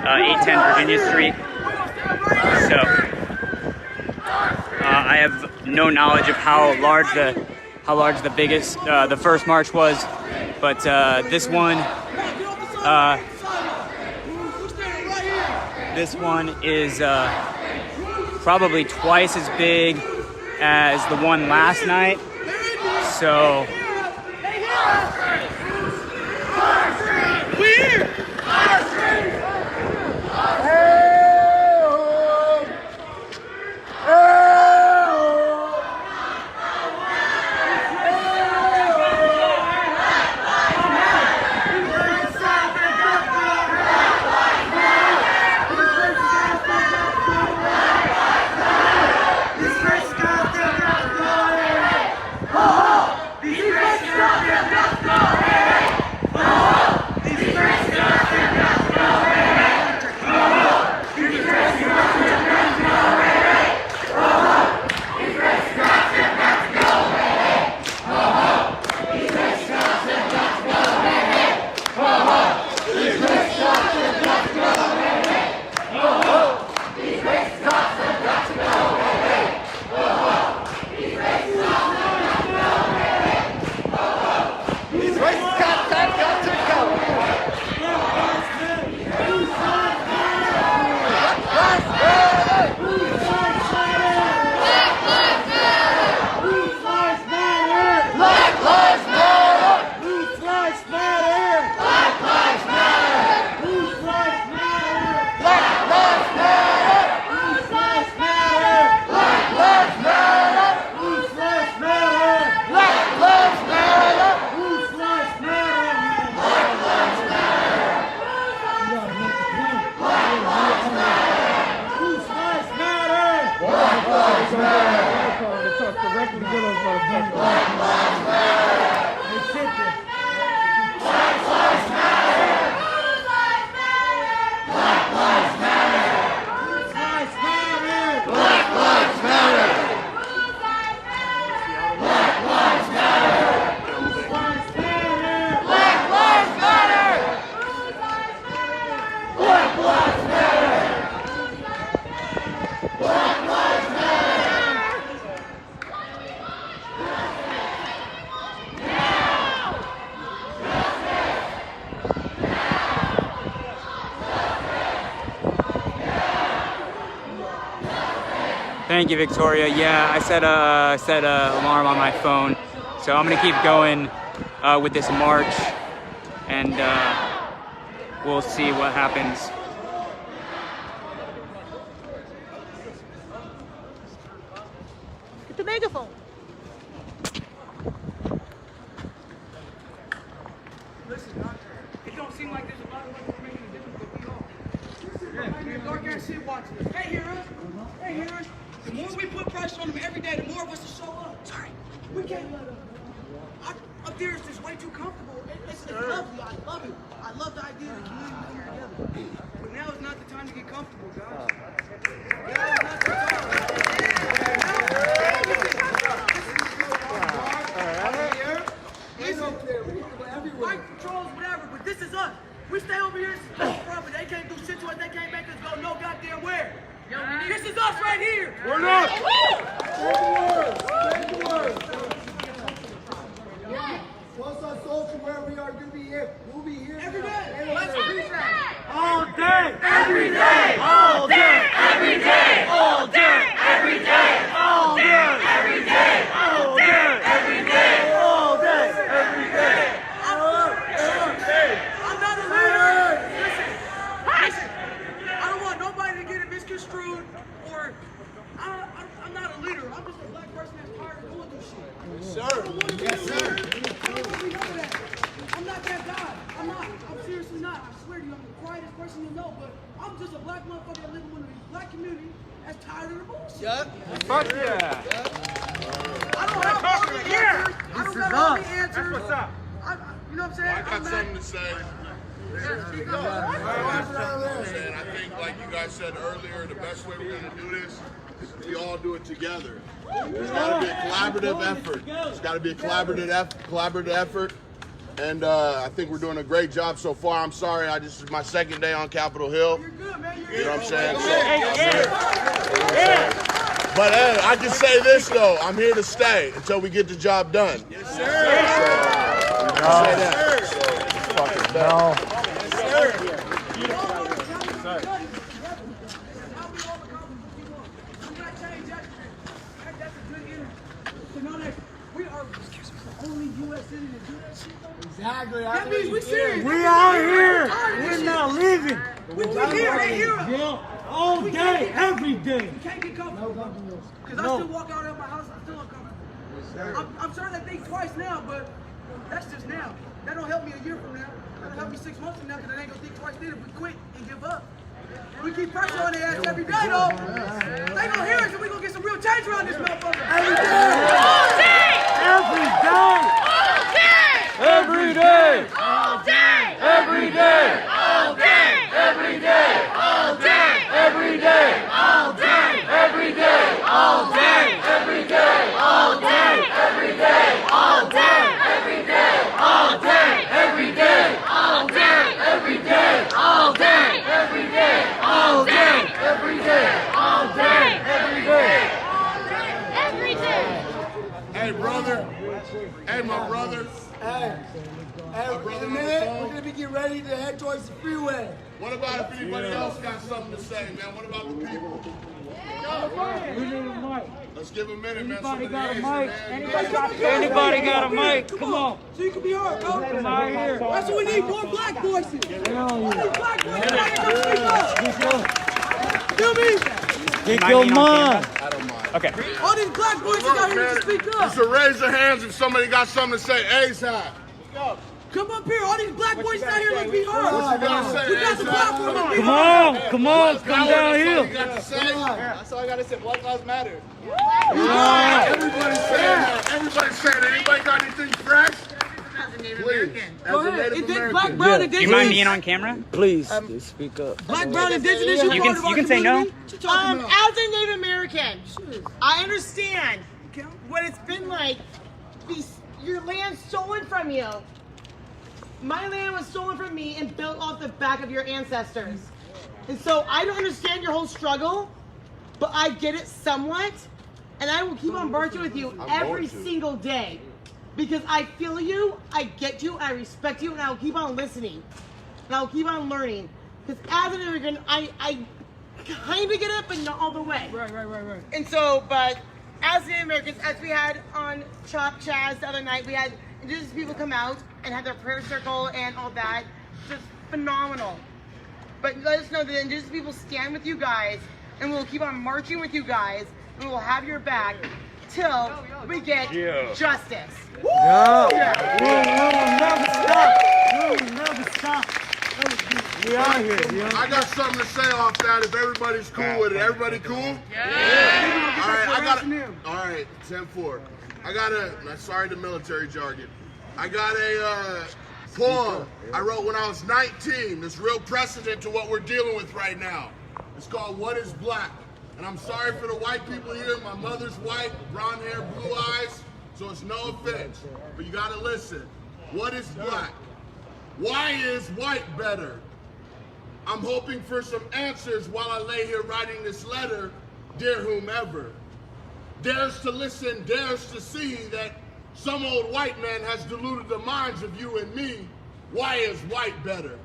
810 Virginia Street. So I have no knowledge of how large the biggest the first march was, but this one is probably twice as big as the one last night. So thank you, Victoria. Yeah, I set a alarm on my phone, so I'm gonna keep going with this march, and we'll see what happens. Get the megaphone. Listen, it don't seem like there's a lot of us making a difference, but we are. Yeah, dark ass shit watching us. Hey, hearers. Hey, hearers. The more we put pressure on them every day, the more of us will show up. Sorry. We can't let them. Up there is just way too comfortable. It's lovely. I love it. I love the idea of the community coming together. But now is not the time to get comfortable, guys. Now is not the time. White patrols, whatever, but this is us. We stay over here, but they can't do shit to us. They can't make us go no goddamn where. This is us right here. Word up! Spread the word. Post on social where we are. You'll be here. We'll be here Every day. All day. Every day. All day. Every day. All day. Every day. All day. Every day. All day. Every day. All day. Every day. I'm not a leader. Listen. I don't want nobody to get it misconstrued, or I'm not a leader. I'm just a black person that's tired of going through shit. Yes, sir. Yes, sir. I don't want to be none of that. I'm not that guy. I'm not. I'm seriously not. I swear to you, I'm the quietest person you know, but I'm just a black motherfucker that lives in one of these black communities that's tired of the bullshit. Yep. Fuck yeah! I don't have all the answers. I don't have all the answers. That's what's up. You know what I'm I'm saying? I got something to say. And I think, like you guys said earlier, the best way we're going to do this is if we all do it together. It's got to be a collaborative effort. It's got to be a collaborative effort. And I think we're doing a great job so far. I'm sorry, this is my second day on Capitol Hill. You're good, man. You're You know good. what I'm saying? But hey, I can say this though, I'm here to stay until we get the job done. Yes, sir. Say that. So, fucking no. Exactly. That means we're serious. We are here. We're not leaving. We here. They hear us. Yeah. All day, every day. You can't get comfortable. Because I still walk out of my house, I'm still uncomfortable. I'm starting to think twice now, but that's just now. That don't help me a year from now. That'll help me 6 months from now, because I ain't gonna think twice then if we quit and give up. We keep pressure on their ass every day, though. They gonna hear us, and we gonna get some real change around this motherfucker. Every day. All day! Every day. All day! Every day. All day! Every day. All day! Every day. All day! Every day. All day! Every day. All day! Every day. All day! Every day. All day! Every day. All day. Every day. All day! Every day. All day! Every day. All day! Every day. All day! Every day. Every day! Hey, brother. Hey, my brother. Hey, in a minute, we're going to be getting ready to head towards the freeway. What about if anybody else got something to say, man? What about the people? We need a mic. Let's give a minute, man. Anybody got a Somebody mic? answer, man. Anybody got a mic? Come on. So you can be heard, bro. Come out here. That's what we need, more black voices. We need black voices out here to speak up. Feel me? Get your mind. I don't mind. Okay. All these black voices out here to speak up. So raise your hands if somebody got something to say. ASAP. Come up here. All these black voices out here, let's be What heard. you gotta say, We got the ASAP? platform to be Come heard. on. Come on. Come down That's all you here. got to say. That's all I gotta say. Black Lives Matter. Everybody's saying that. Everybody's saying that. Anybody got anything fresh? Please. As Go a ahead. Native Is this black, American. brown, Do indigenous? you mind being on camera? Please, speak up. Black, brown, indigenous. You can say no. What you talking about? As a Native American, I understand what it's been like. Your land stolen from you. My land was stolen from me and built off the back of your ancestors. And so I don't understand your whole struggle, but I get it somewhat. And I will keep on marching with you every single day. Because I feel you, I get you, I respect you, and I'll keep on listening. And I'll keep on learning. Because as an immigrant, I kind of get it, but not all the way. Right. And so, but as the Americans, as we had on CHAZ the other night, we had indigenous people come out and have their prayer circle and all that. Just phenomenal. But let us know that indigenous people stand with you guys, and we'll keep on marching with you guys, and we'll have your back till we get justice. Yeah. We'll never stop. We are here. I got something to say off that if everybody's cool with it. Everybody cool? Yeah. All right, all right, 10-4. Sorry the military jargon. I got a poem I wrote when I was 19. It's real precedent to what we're dealing with right now. It's called What is Black? And I'm sorry for the white people here. My mother's white, brown hair, blue eyes, so it's no offense. But you gotta listen. What is black? Why is white better? I'm hoping for some answers while I lay here writing this letter, dear whomever. Dares to listen, dares to see that some old white man has deluded the minds of you and me. Why is white better?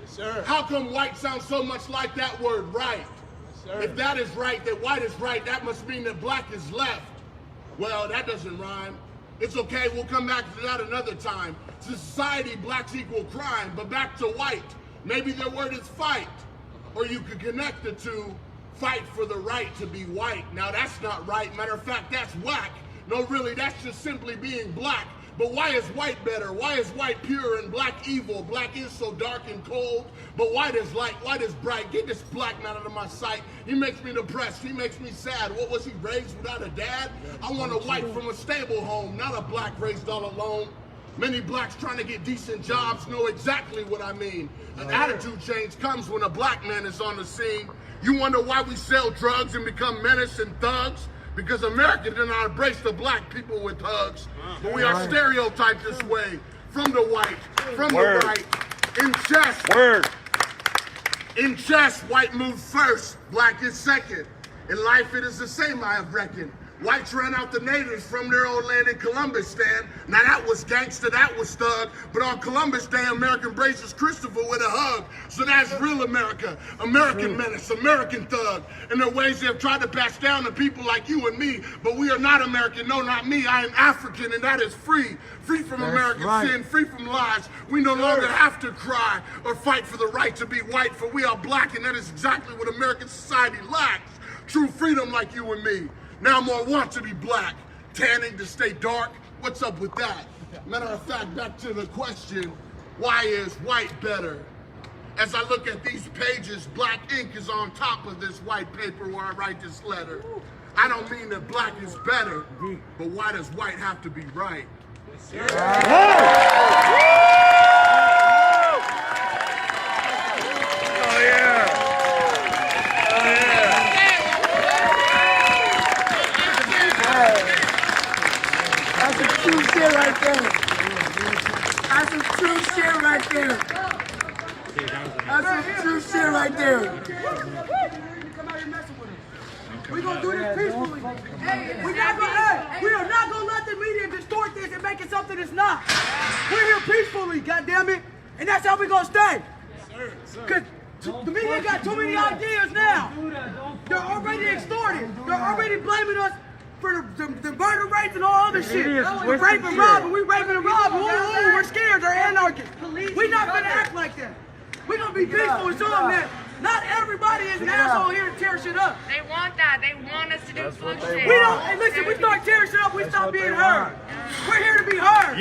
Yes, sir. How come white sounds so much like that word right? Yes, sir. If that is right, that white is right, that must mean that black is left. Well, that doesn't rhyme. It's okay, we'll come back to that another time. To society, blacks equal crime, but back to white. Maybe their word is fight. Or you could connect the two, fight for the right to be white. Now that's not right, matter of fact, that's whack. No, really, that's just simply being black. But why is white better? Why is white pure and black evil? Black is so dark and cold, but white is light, white is bright. Get this black man out of my sight. He makes me depressed, he makes me sad. What was he raised without a dad? I want a white from a stable home, not a black raised all alone. Many blacks trying to get decent jobs know exactly what I mean. An attitude change comes when a black man is on the scene. You wonder why we sell drugs and become menace and thugs? Because America did not embrace the black people with hugs. But we are stereotyped this way. From the white, from the right. In chess. In chess, white moves first, black is second. In life, it is the same, I have reckoned. Whites ran out the natives from their old land in Columbus stand. Now that was gangster, that was thug. But on Columbus Day, America embraces Christopher with a hug. So that's real America, American menace, American thug. And the ways they have tried to pass down to people like you and me. But we are not American, no, not me. I am African, and that is free. Free from American sin, free from lies. We no longer have to cry or fight for the right to be white, for we are black, and that is exactly what American society lacks. True freedom like you and me. Now more want to be black, tanning to stay dark. What's up with that? Matter of fact, back to the question, why is white better? As I look at these pages, black ink is on top of this white paper where I write this letter. I don't mean that black is better, but why does white have to be right? That's some true shit right there. That's some true shit right there. That's some true shit right there. Come out here messing with us. We're gonna do this peacefully. We are not gonna let the media distort this and make it something it's not. We're here peacefully, goddammit, and that's how we're gonna stay. Cause the media got too many ideas now. They're already extorted. They're already blaming us for the murder rates and all other shit. We rape and rob, and we raping and robbing. Ooh, we're scared. They're anarchists. We're not gonna act like that. We're gonna be peaceful and show them that not everybody is an asshole here to tear shit up. They want that. They want us to do fuck shit. We don't, hey listen, we start tearing shit up, we stop being heard. We're here to be heard.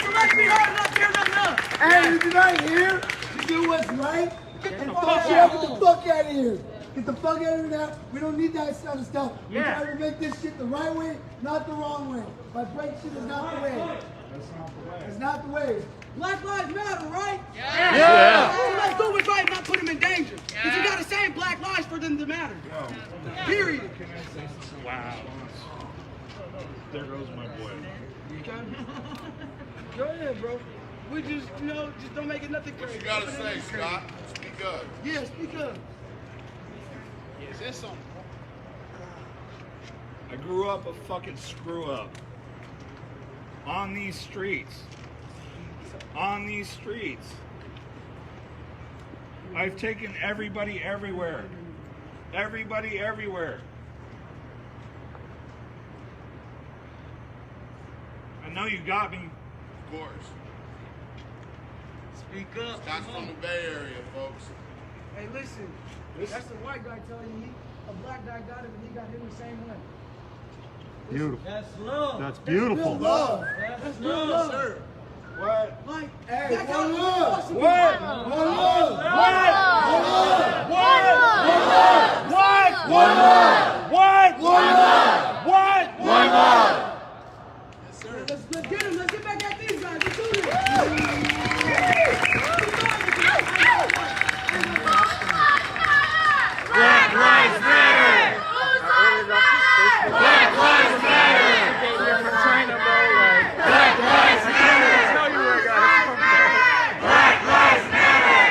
So let's be heard, not tear nothing up. Hey, if you're not here to do what's right, get the fuck out of here. Get the fuck out of here now. We don't need that kind of stuff. We try to make this shit the right way, not the wrong way. But break shit is not the way. It's not the way. Black lives matter, right? Yeah. So let's do what's right and not put them in danger. Because you gotta save black lives for them to matter. Period. Wow. There goes my boy. Go ahead, bro. We just, just don't make it nothing crazy. What you gotta say, Scott? Speak up. Yeah, speak up. Is this something? I grew up a fucking screw up. On these streets. On these streets. I've taken everybody everywhere. Everybody everywhere. I know you got me. Of course. Speak up. Scott's from the Bay Area, folks. Hey, listen. That's the white guy telling you a black guy got him and he got him the same way. Beautiful. That's love. That's beautiful. Real love. That's love. Sir. What? Like, Hey, that's how one we're love. supposed to be. What? One love. One love. Let's get him. Let's get back at these guys. Let's do this. Black lives matter. Black lives matter. You're from China, bro. Black lives matter. Black lives matter.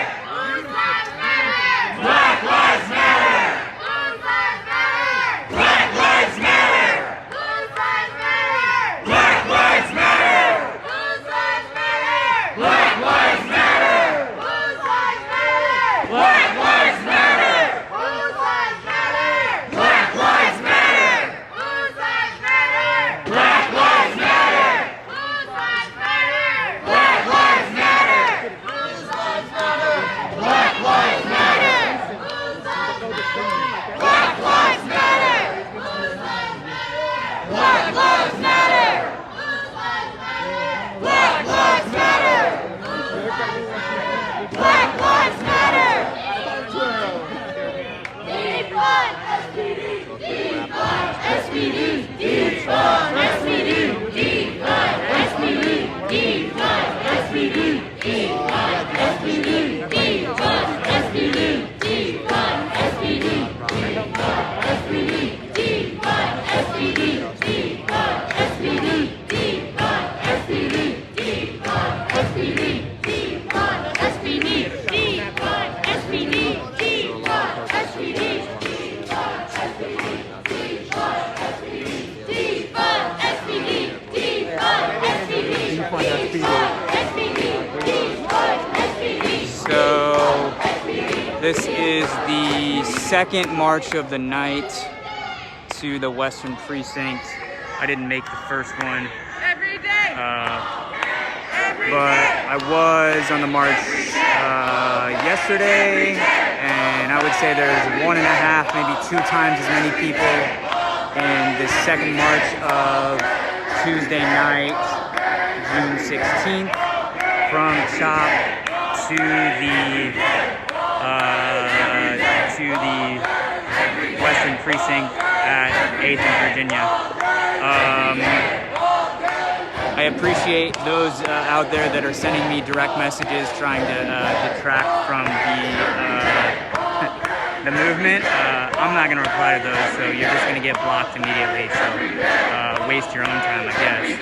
So this is the second march of the night to the Western Precinct. I didn't make the first one, but I was on the march yesterday, and I would say there's 1.5, maybe 2 times as many people in the second march of Tuesday night, June 16th, from CHAZ to the Western Precinct at 8th and Virginia. I appreciate those out there that are sending me direct messages trying to detract from the movement. I'm not going to reply to those, so you're just going to get blocked immediately. So waste your own time, I guess.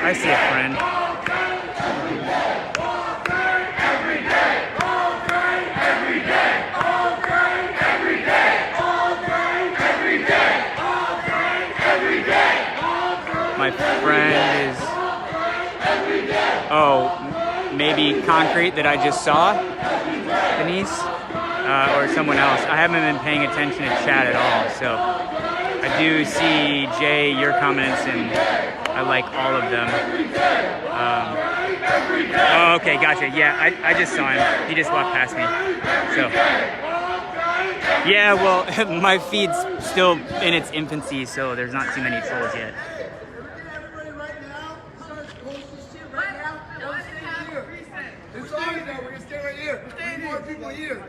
I see a friend. My friend is, maybe Concrete that I just saw, Denise, or someone else. I haven't been paying attention to chat at all, so I do see, Jay, your comments, and I like all of them. Oh, okay, gotcha. Yeah, I just saw him. He just walked past me. So, yeah, well, my feed's still in its infancy, so there's not too many trolls yet. People here.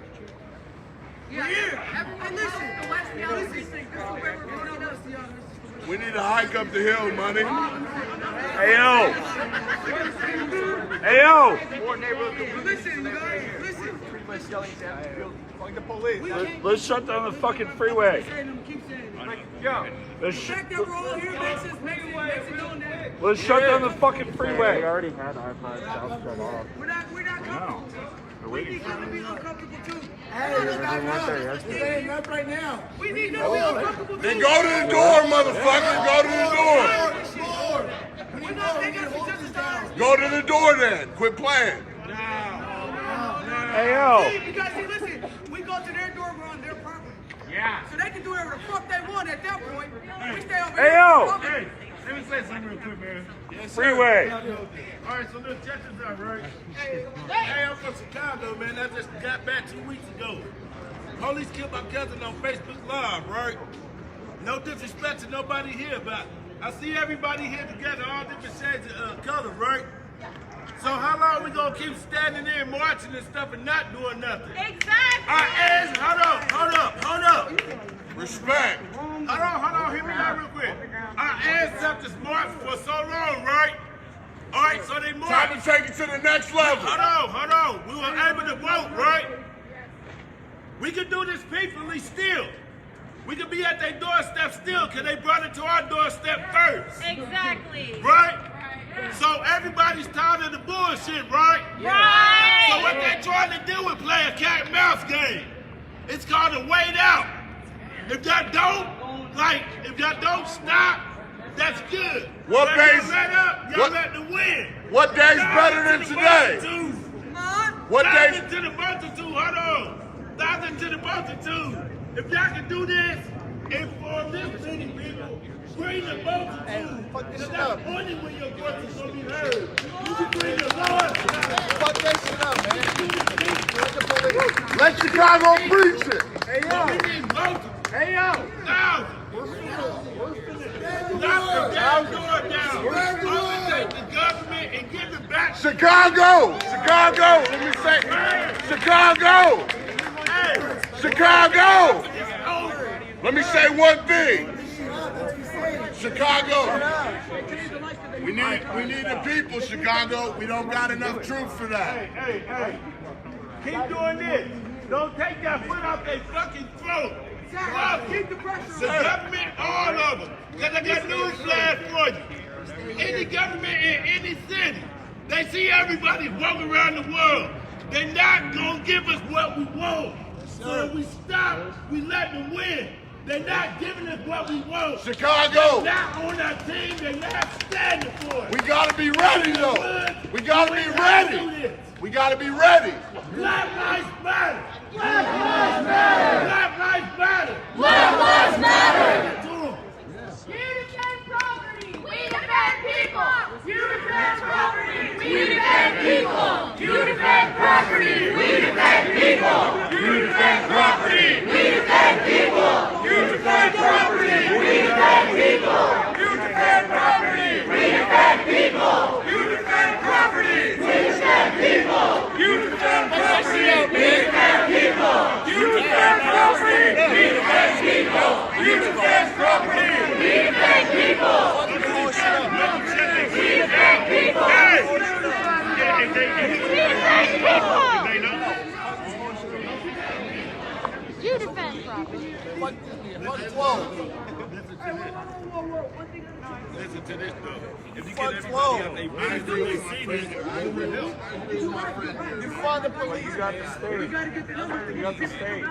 We need to hike up the hill, money. Hey yo! Hey yo! Listen, guys, listen. The police. Let's shut down the fucking freeway. Let's shut down the fucking freeway. We already had our part shut off. We're not comfortable. We need y'all to be uncomfortable too. Hey, it's enough right now. We need y'all to be uncomfortable too. Then go to the door, motherfucker. Go to the door. We're not making us exercise. Go to the door then. Quit playing. Hey yo! Because see, listen, we go to their door, we're on their property. Yeah. So they can do whatever the fuck they want at that point. We stay over Hey here. yo! Hey, let me say something real quick, man. Yes, Freeway. All right, so let's check this out, right? Hey, I'm from Chicago, man. I just got back 2 weeks ago. Police killed my cousin on Facebook Live, right? No disrespect to nobody here, but I see everybody here together, all different shades of color, right? So how long we gonna keep standing there marching and stuff and not doing nothing? Exactly. Our ass, hold up. Respect. Hold on, hear me out real quick. Our ancestors marched for so long, right? All right, so they marched. Time to take it to the next level. Hold on. We were able to vote, right? We could do this peacefully still. We could be at their doorstep still because they brought it to our doorstep first. Exactly. Right? So everybody's tired of the bullshit, right? Right. So what they're trying to do is play a cat and mouse game. It's called a wait out. If that don't stop, that's good. What But days- y'all let up, y'all what- let the win. What day's better than today? What day? Thousand to the multitude, hold on. 1,000 to the multitude. If y'all can do this, inform this many people, bring the multitude. Because that's only when your voice is going to be heard. You can bring the Lord. Fuck that shit up, man. Let Chicago preach it. Hey, yo. We need multitude. Hey, yo. 1,000. Knock the damn door down. Overtake the government and give it back. Chicago. Let me say, Chicago. Let me say one thing. Chicago. We need the people, Chicago. We don't got enough troops for that. Hey. Keep doing this. Don't take that foot off their fucking throat. Keep the pressure. The government, all of them. Because I got news flash for you. any government in any city, they see everybody walking around the world. They're not gonna give us what we want. So if we stop, we let them win. They're not giving us what we want. Chicago. They're not on our team. They're not standing for it. We gotta be ready though. We gotta be ready. We gotta be ready. Black lives matter. Black lives matter. Black lives matter. Black lives matter. You defend property. We defend people. You defend property. We defend people. You defend property. We defend people. You defend property. We defend people. You defend property. We defend people. You defend property. We defend people. You defend property. We defend people. You defend property. We defend people. You defend property. We defend people. You defend property. We defend people. We defend people. You defend property. Listen to this though. If you get everybody out they really see this, it will help. You find the police. You got the stage. You got the stage.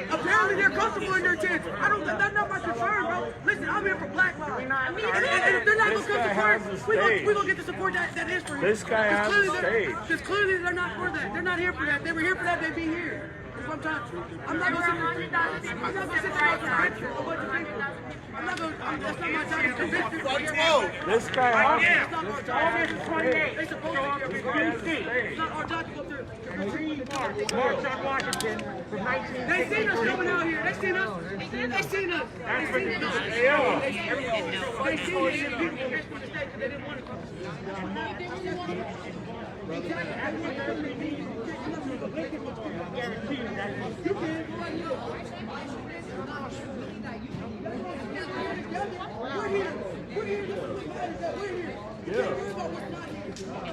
Apparently they're comfortable in their tents. That's not my concern, bro. Listen, I'm here for Black Lives. And if they're not going to come support, we're going to get the support that is for him. This guy has the stage. Because clearly they're not for that. They're not here for that. They were here for that, they'd be here. I'm not going to sit there and convince you. I'm not going to, that's not my job to convince you. This guy has They supposed to care. It's not our job to go through. March on Washington from 19. They seen us coming out here. They seen us. They seen us. They seen us. They seen us. They seen us. People here for the state because they didn't want to come. We're here.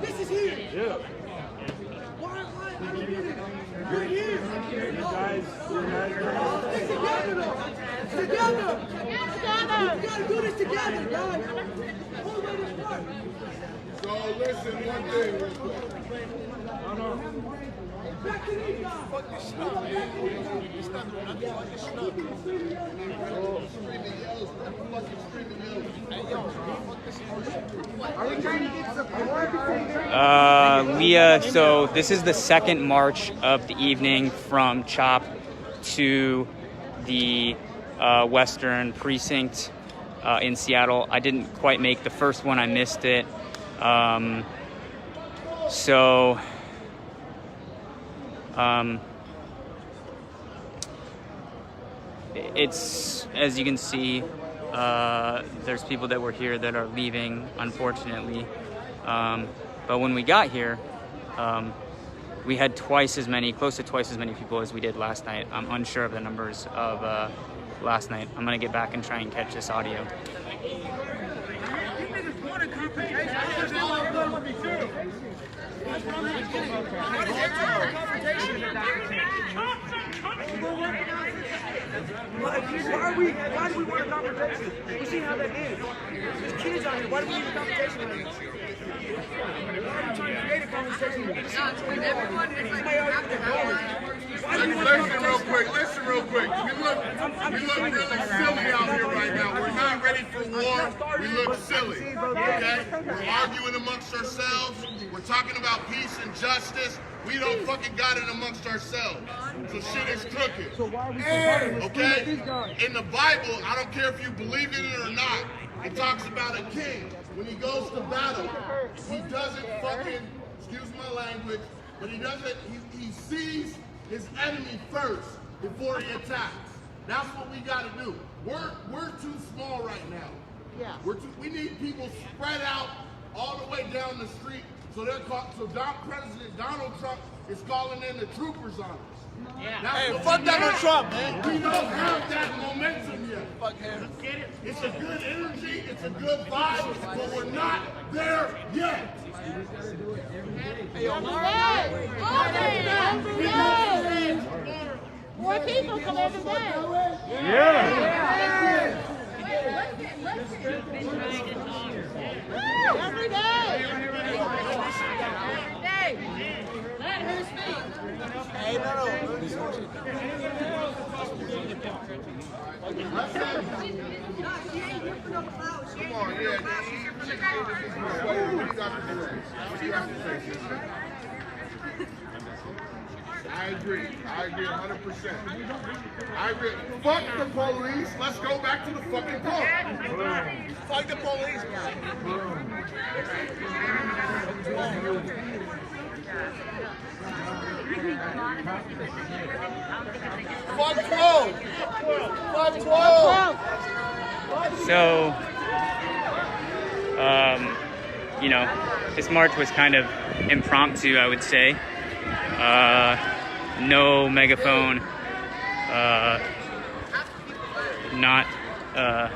This is here. Yeah. Why I don't get it. We're here. You guys, Stick together though. Together. We gotta do this together, guys. Whole way to start. So listen, one thing real quick. Back to these guys. Leah, so this is the second march of the evening from CHOP to the Western Precinct in Seattle. I didn't quite make the first one, I missed it. It's, as you can see, there's people that were here that are leaving, unfortunately. But when we got here, we had close to twice as many people as we did last night. I'm unsure of the numbers of last night. I'm gonna get back and try and catch this audio. Why do we want a confrontation? We see how that is. There's kids out here. Why do we need a confrontation right now? Why are you trying to create a conversation? Listen real quick. We look really silly out here right now. We're not ready for war. We look silly, okay? We're arguing amongst ourselves. We're talking about peace and justice. We don't fucking got it amongst ourselves. So shit is crooked. And, okay, in the Bible, I don't care if you believe in it or not, it talks about a king. When he goes to battle, he doesn't fucking, excuse my language, but he doesn't, he sees his enemy first before he attacks. That's what we got to do. We're too small right now. Yeah. We need people spread out all the way down the street. So President Donald Trump is calling in the troopers on us. Yeah. Hey, fuck Donald Trump, man. We don't have that momentum yet. Fuck him. It's a good energy, it's a good vibe, but we're not there yet. More people come every day. Yeah. Come on, yeah. What do you got to do? What do you have to say? I agree 100%. I agree. Fuck the police. Let's go back to the fucking park. Fuck the police, Fuck 12. Fuck 12. So, you know, this march was kind of impromptu, I would say. No megaphone, not, I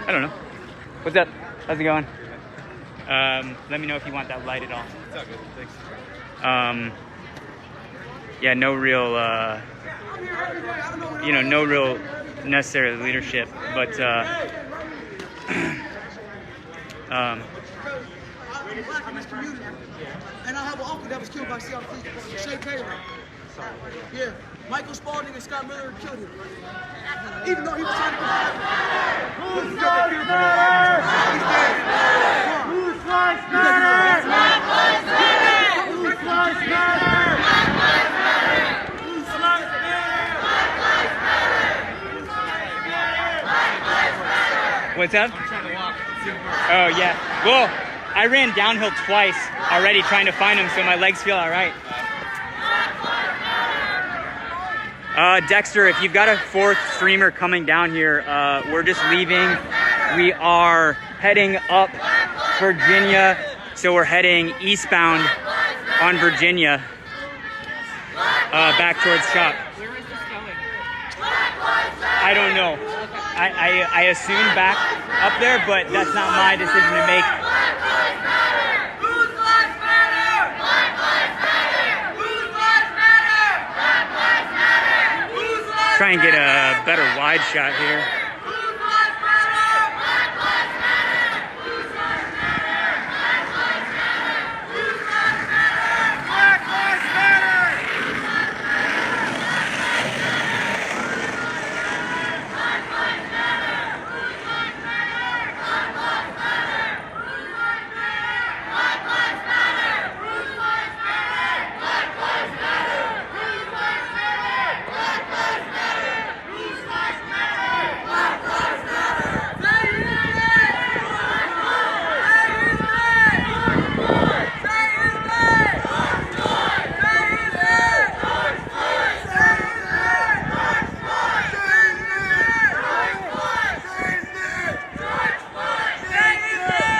don't know. What's up? How's it going? Let me know if you want that light at all. It's all good, thanks. Yeah, no real, you know, no real necessary leadership, but, Black in this community. And I have an uncle that was killed by Seattle Police Department, Shay Taylor. Yeah, Michael Spalding and Scott Miller killed him. Even though he was trying to Whose lives matter? Whose lives matter? Black lives matter! Whose lives matter? Black lives matter! Whose lives matter? Black lives matter! Black lives matter! what's up? I'm trying to walk. Oh, yeah. Well, I ran downhill twice already trying to find him, so my legs feel all right. Dexter, if you've got a fourth streamer coming down here, we're just leaving. We are heading up Virginia, so we're heading eastbound on Virginia, back towards shop. Where is this going? I don't know. I assume back up there, but that's not my decision to make. Try and get a better wide shot here.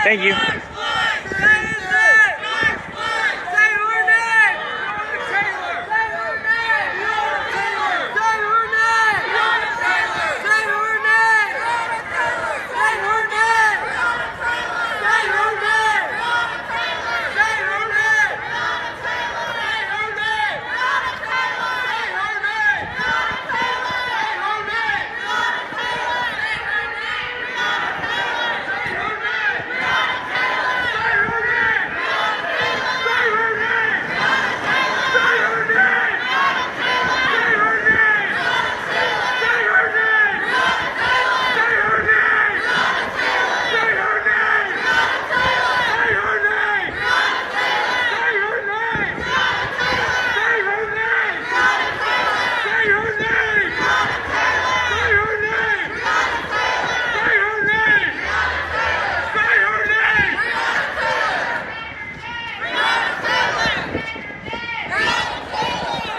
Thank you.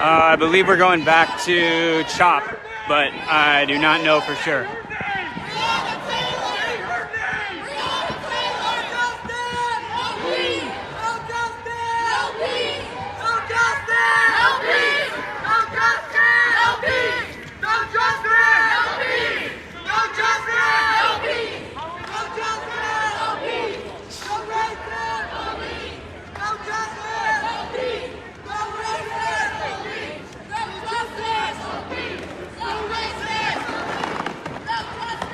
I believe we're going back to Chop, but I do not know for sure.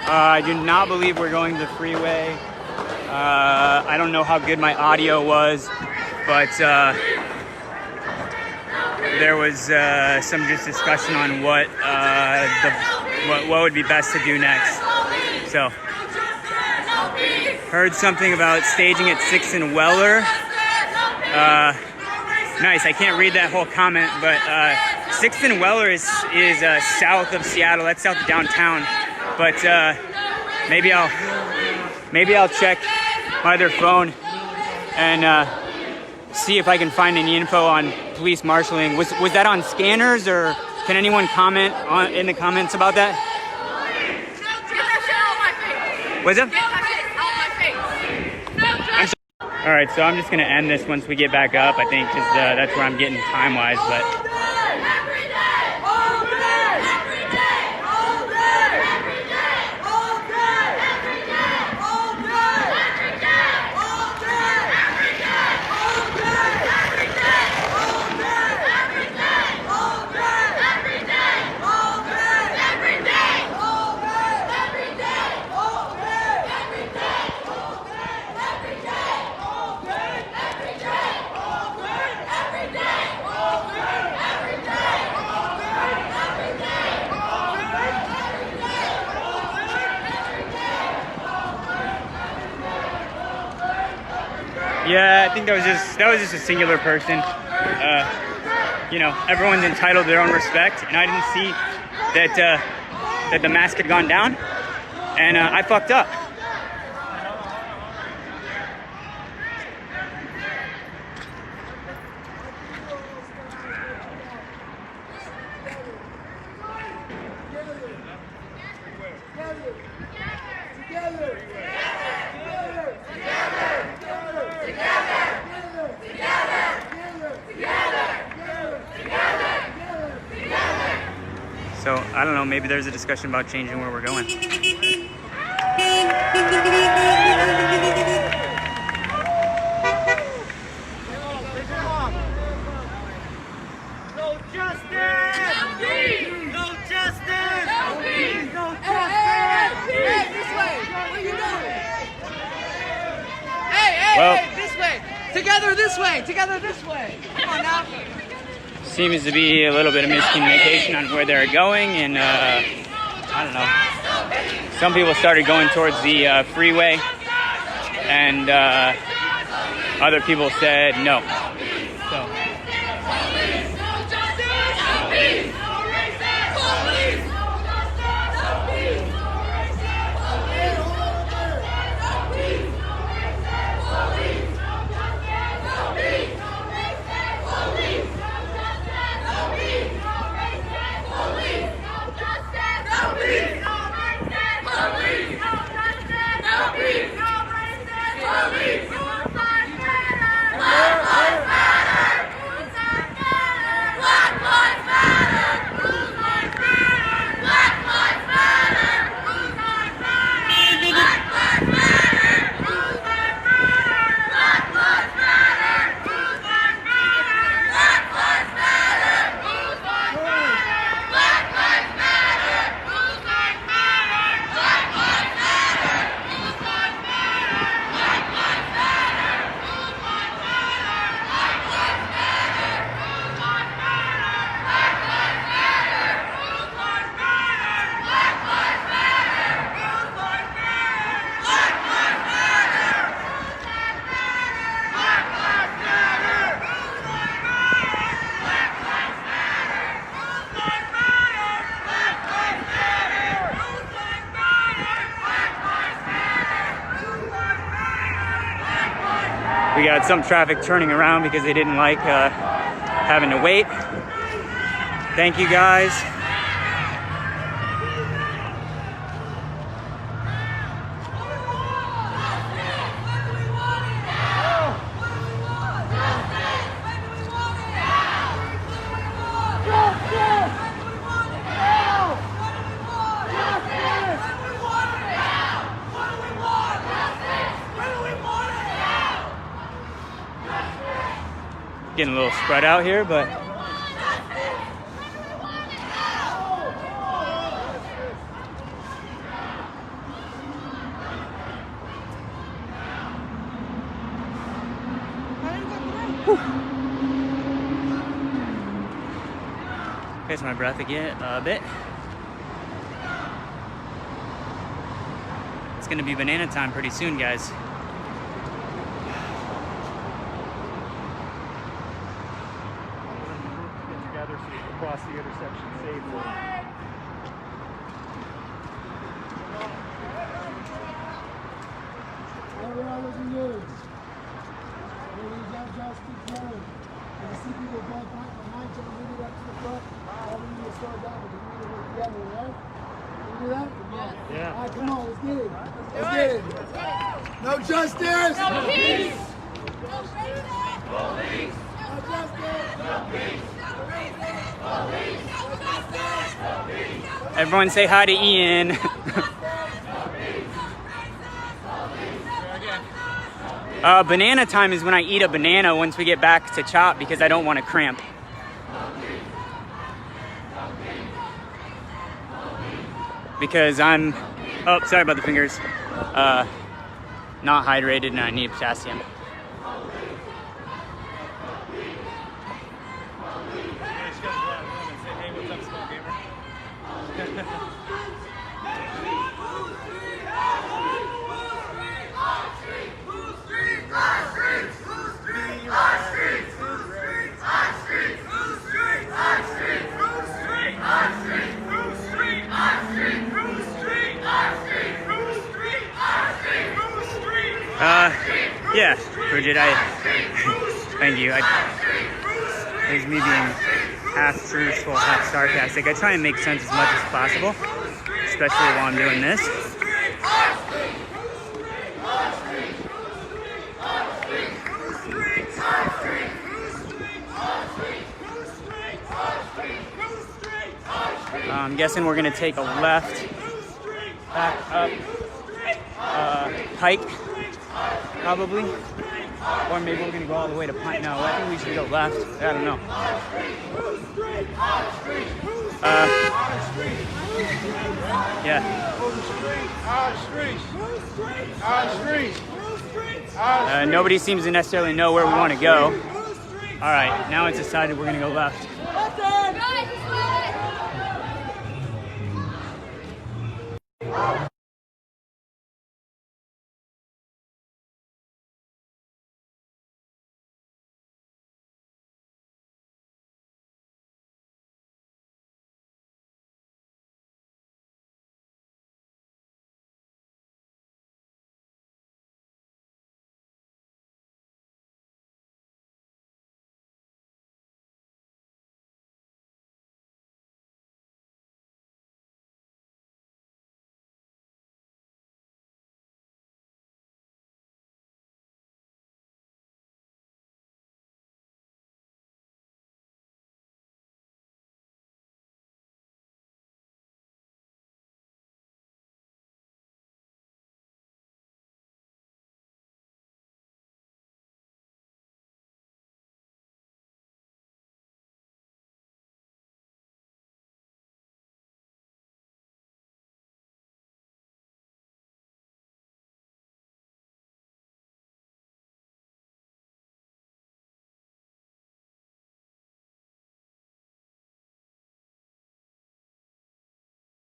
I do not believe we're going the freeway. I don't know how good my audio was, but there was some just discussion on what what would be best to do next. So, heard something about staging at 6th and Weller. Nice. I can't read that whole comment, but 6th and Weller is south of Seattle. That's south of downtown. But maybe I'll check my other phone and see if I can find any info on police marshaling. Was that on scanners, or can anyone comment in the comments about that? What's up? All right, so I'm just gonna end this once we get back up, I think, because that's where I'm getting time-wise, but. Yeah, I think that was just a singular person. You know, everyone's entitled to their own respect, and I didn't see that the mask had gone down, and I fucked up. So, I don't know, maybe there's a discussion about changing where we're going. No justice! No peace! No justice! No peace! No justice! Hey, this way! What are you doing? Hey, this way! Together this way! Together this way! Come on now! Seems to be a little bit of miscommunication on where they're going, and I don't know. Some people started going towards the freeway, and other people said no. So. We got some traffic turning around because they didn't like having to wait. Thank you guys. Getting a little spread out here, but catch my breath again a bit. it's gonna be banana time pretty soon, guys. Get together so you can cross the intersection safely. All right, looking good. Ladies and just keep going. And you see people going behind you, move it up to the front. All we need to slow down, but we need to work together, right? Can we do that? Yeah. All right, come on, let's get it. Let's get it. No justice. No peace. No justice. No justice. Everyone say hi to Ian. Banana time is when I eat a banana once we get back to CHOP because I don't want to cramp. Because I'm, oh, sorry about the fingers, not hydrated and I need potassium. Yeah, Bridget, thank you. There's me being half truthful, half sarcastic. I try and make sense as much as possible, especially while I'm doing this. I'm guessing we're gonna take a left back up Pike, probably, or maybe we're gonna go all the way to Pike. No, I think we should go left. I don't know. Yeah. Nobody seems to necessarily know where we want to go. All right, now it's decided we're gonna go left.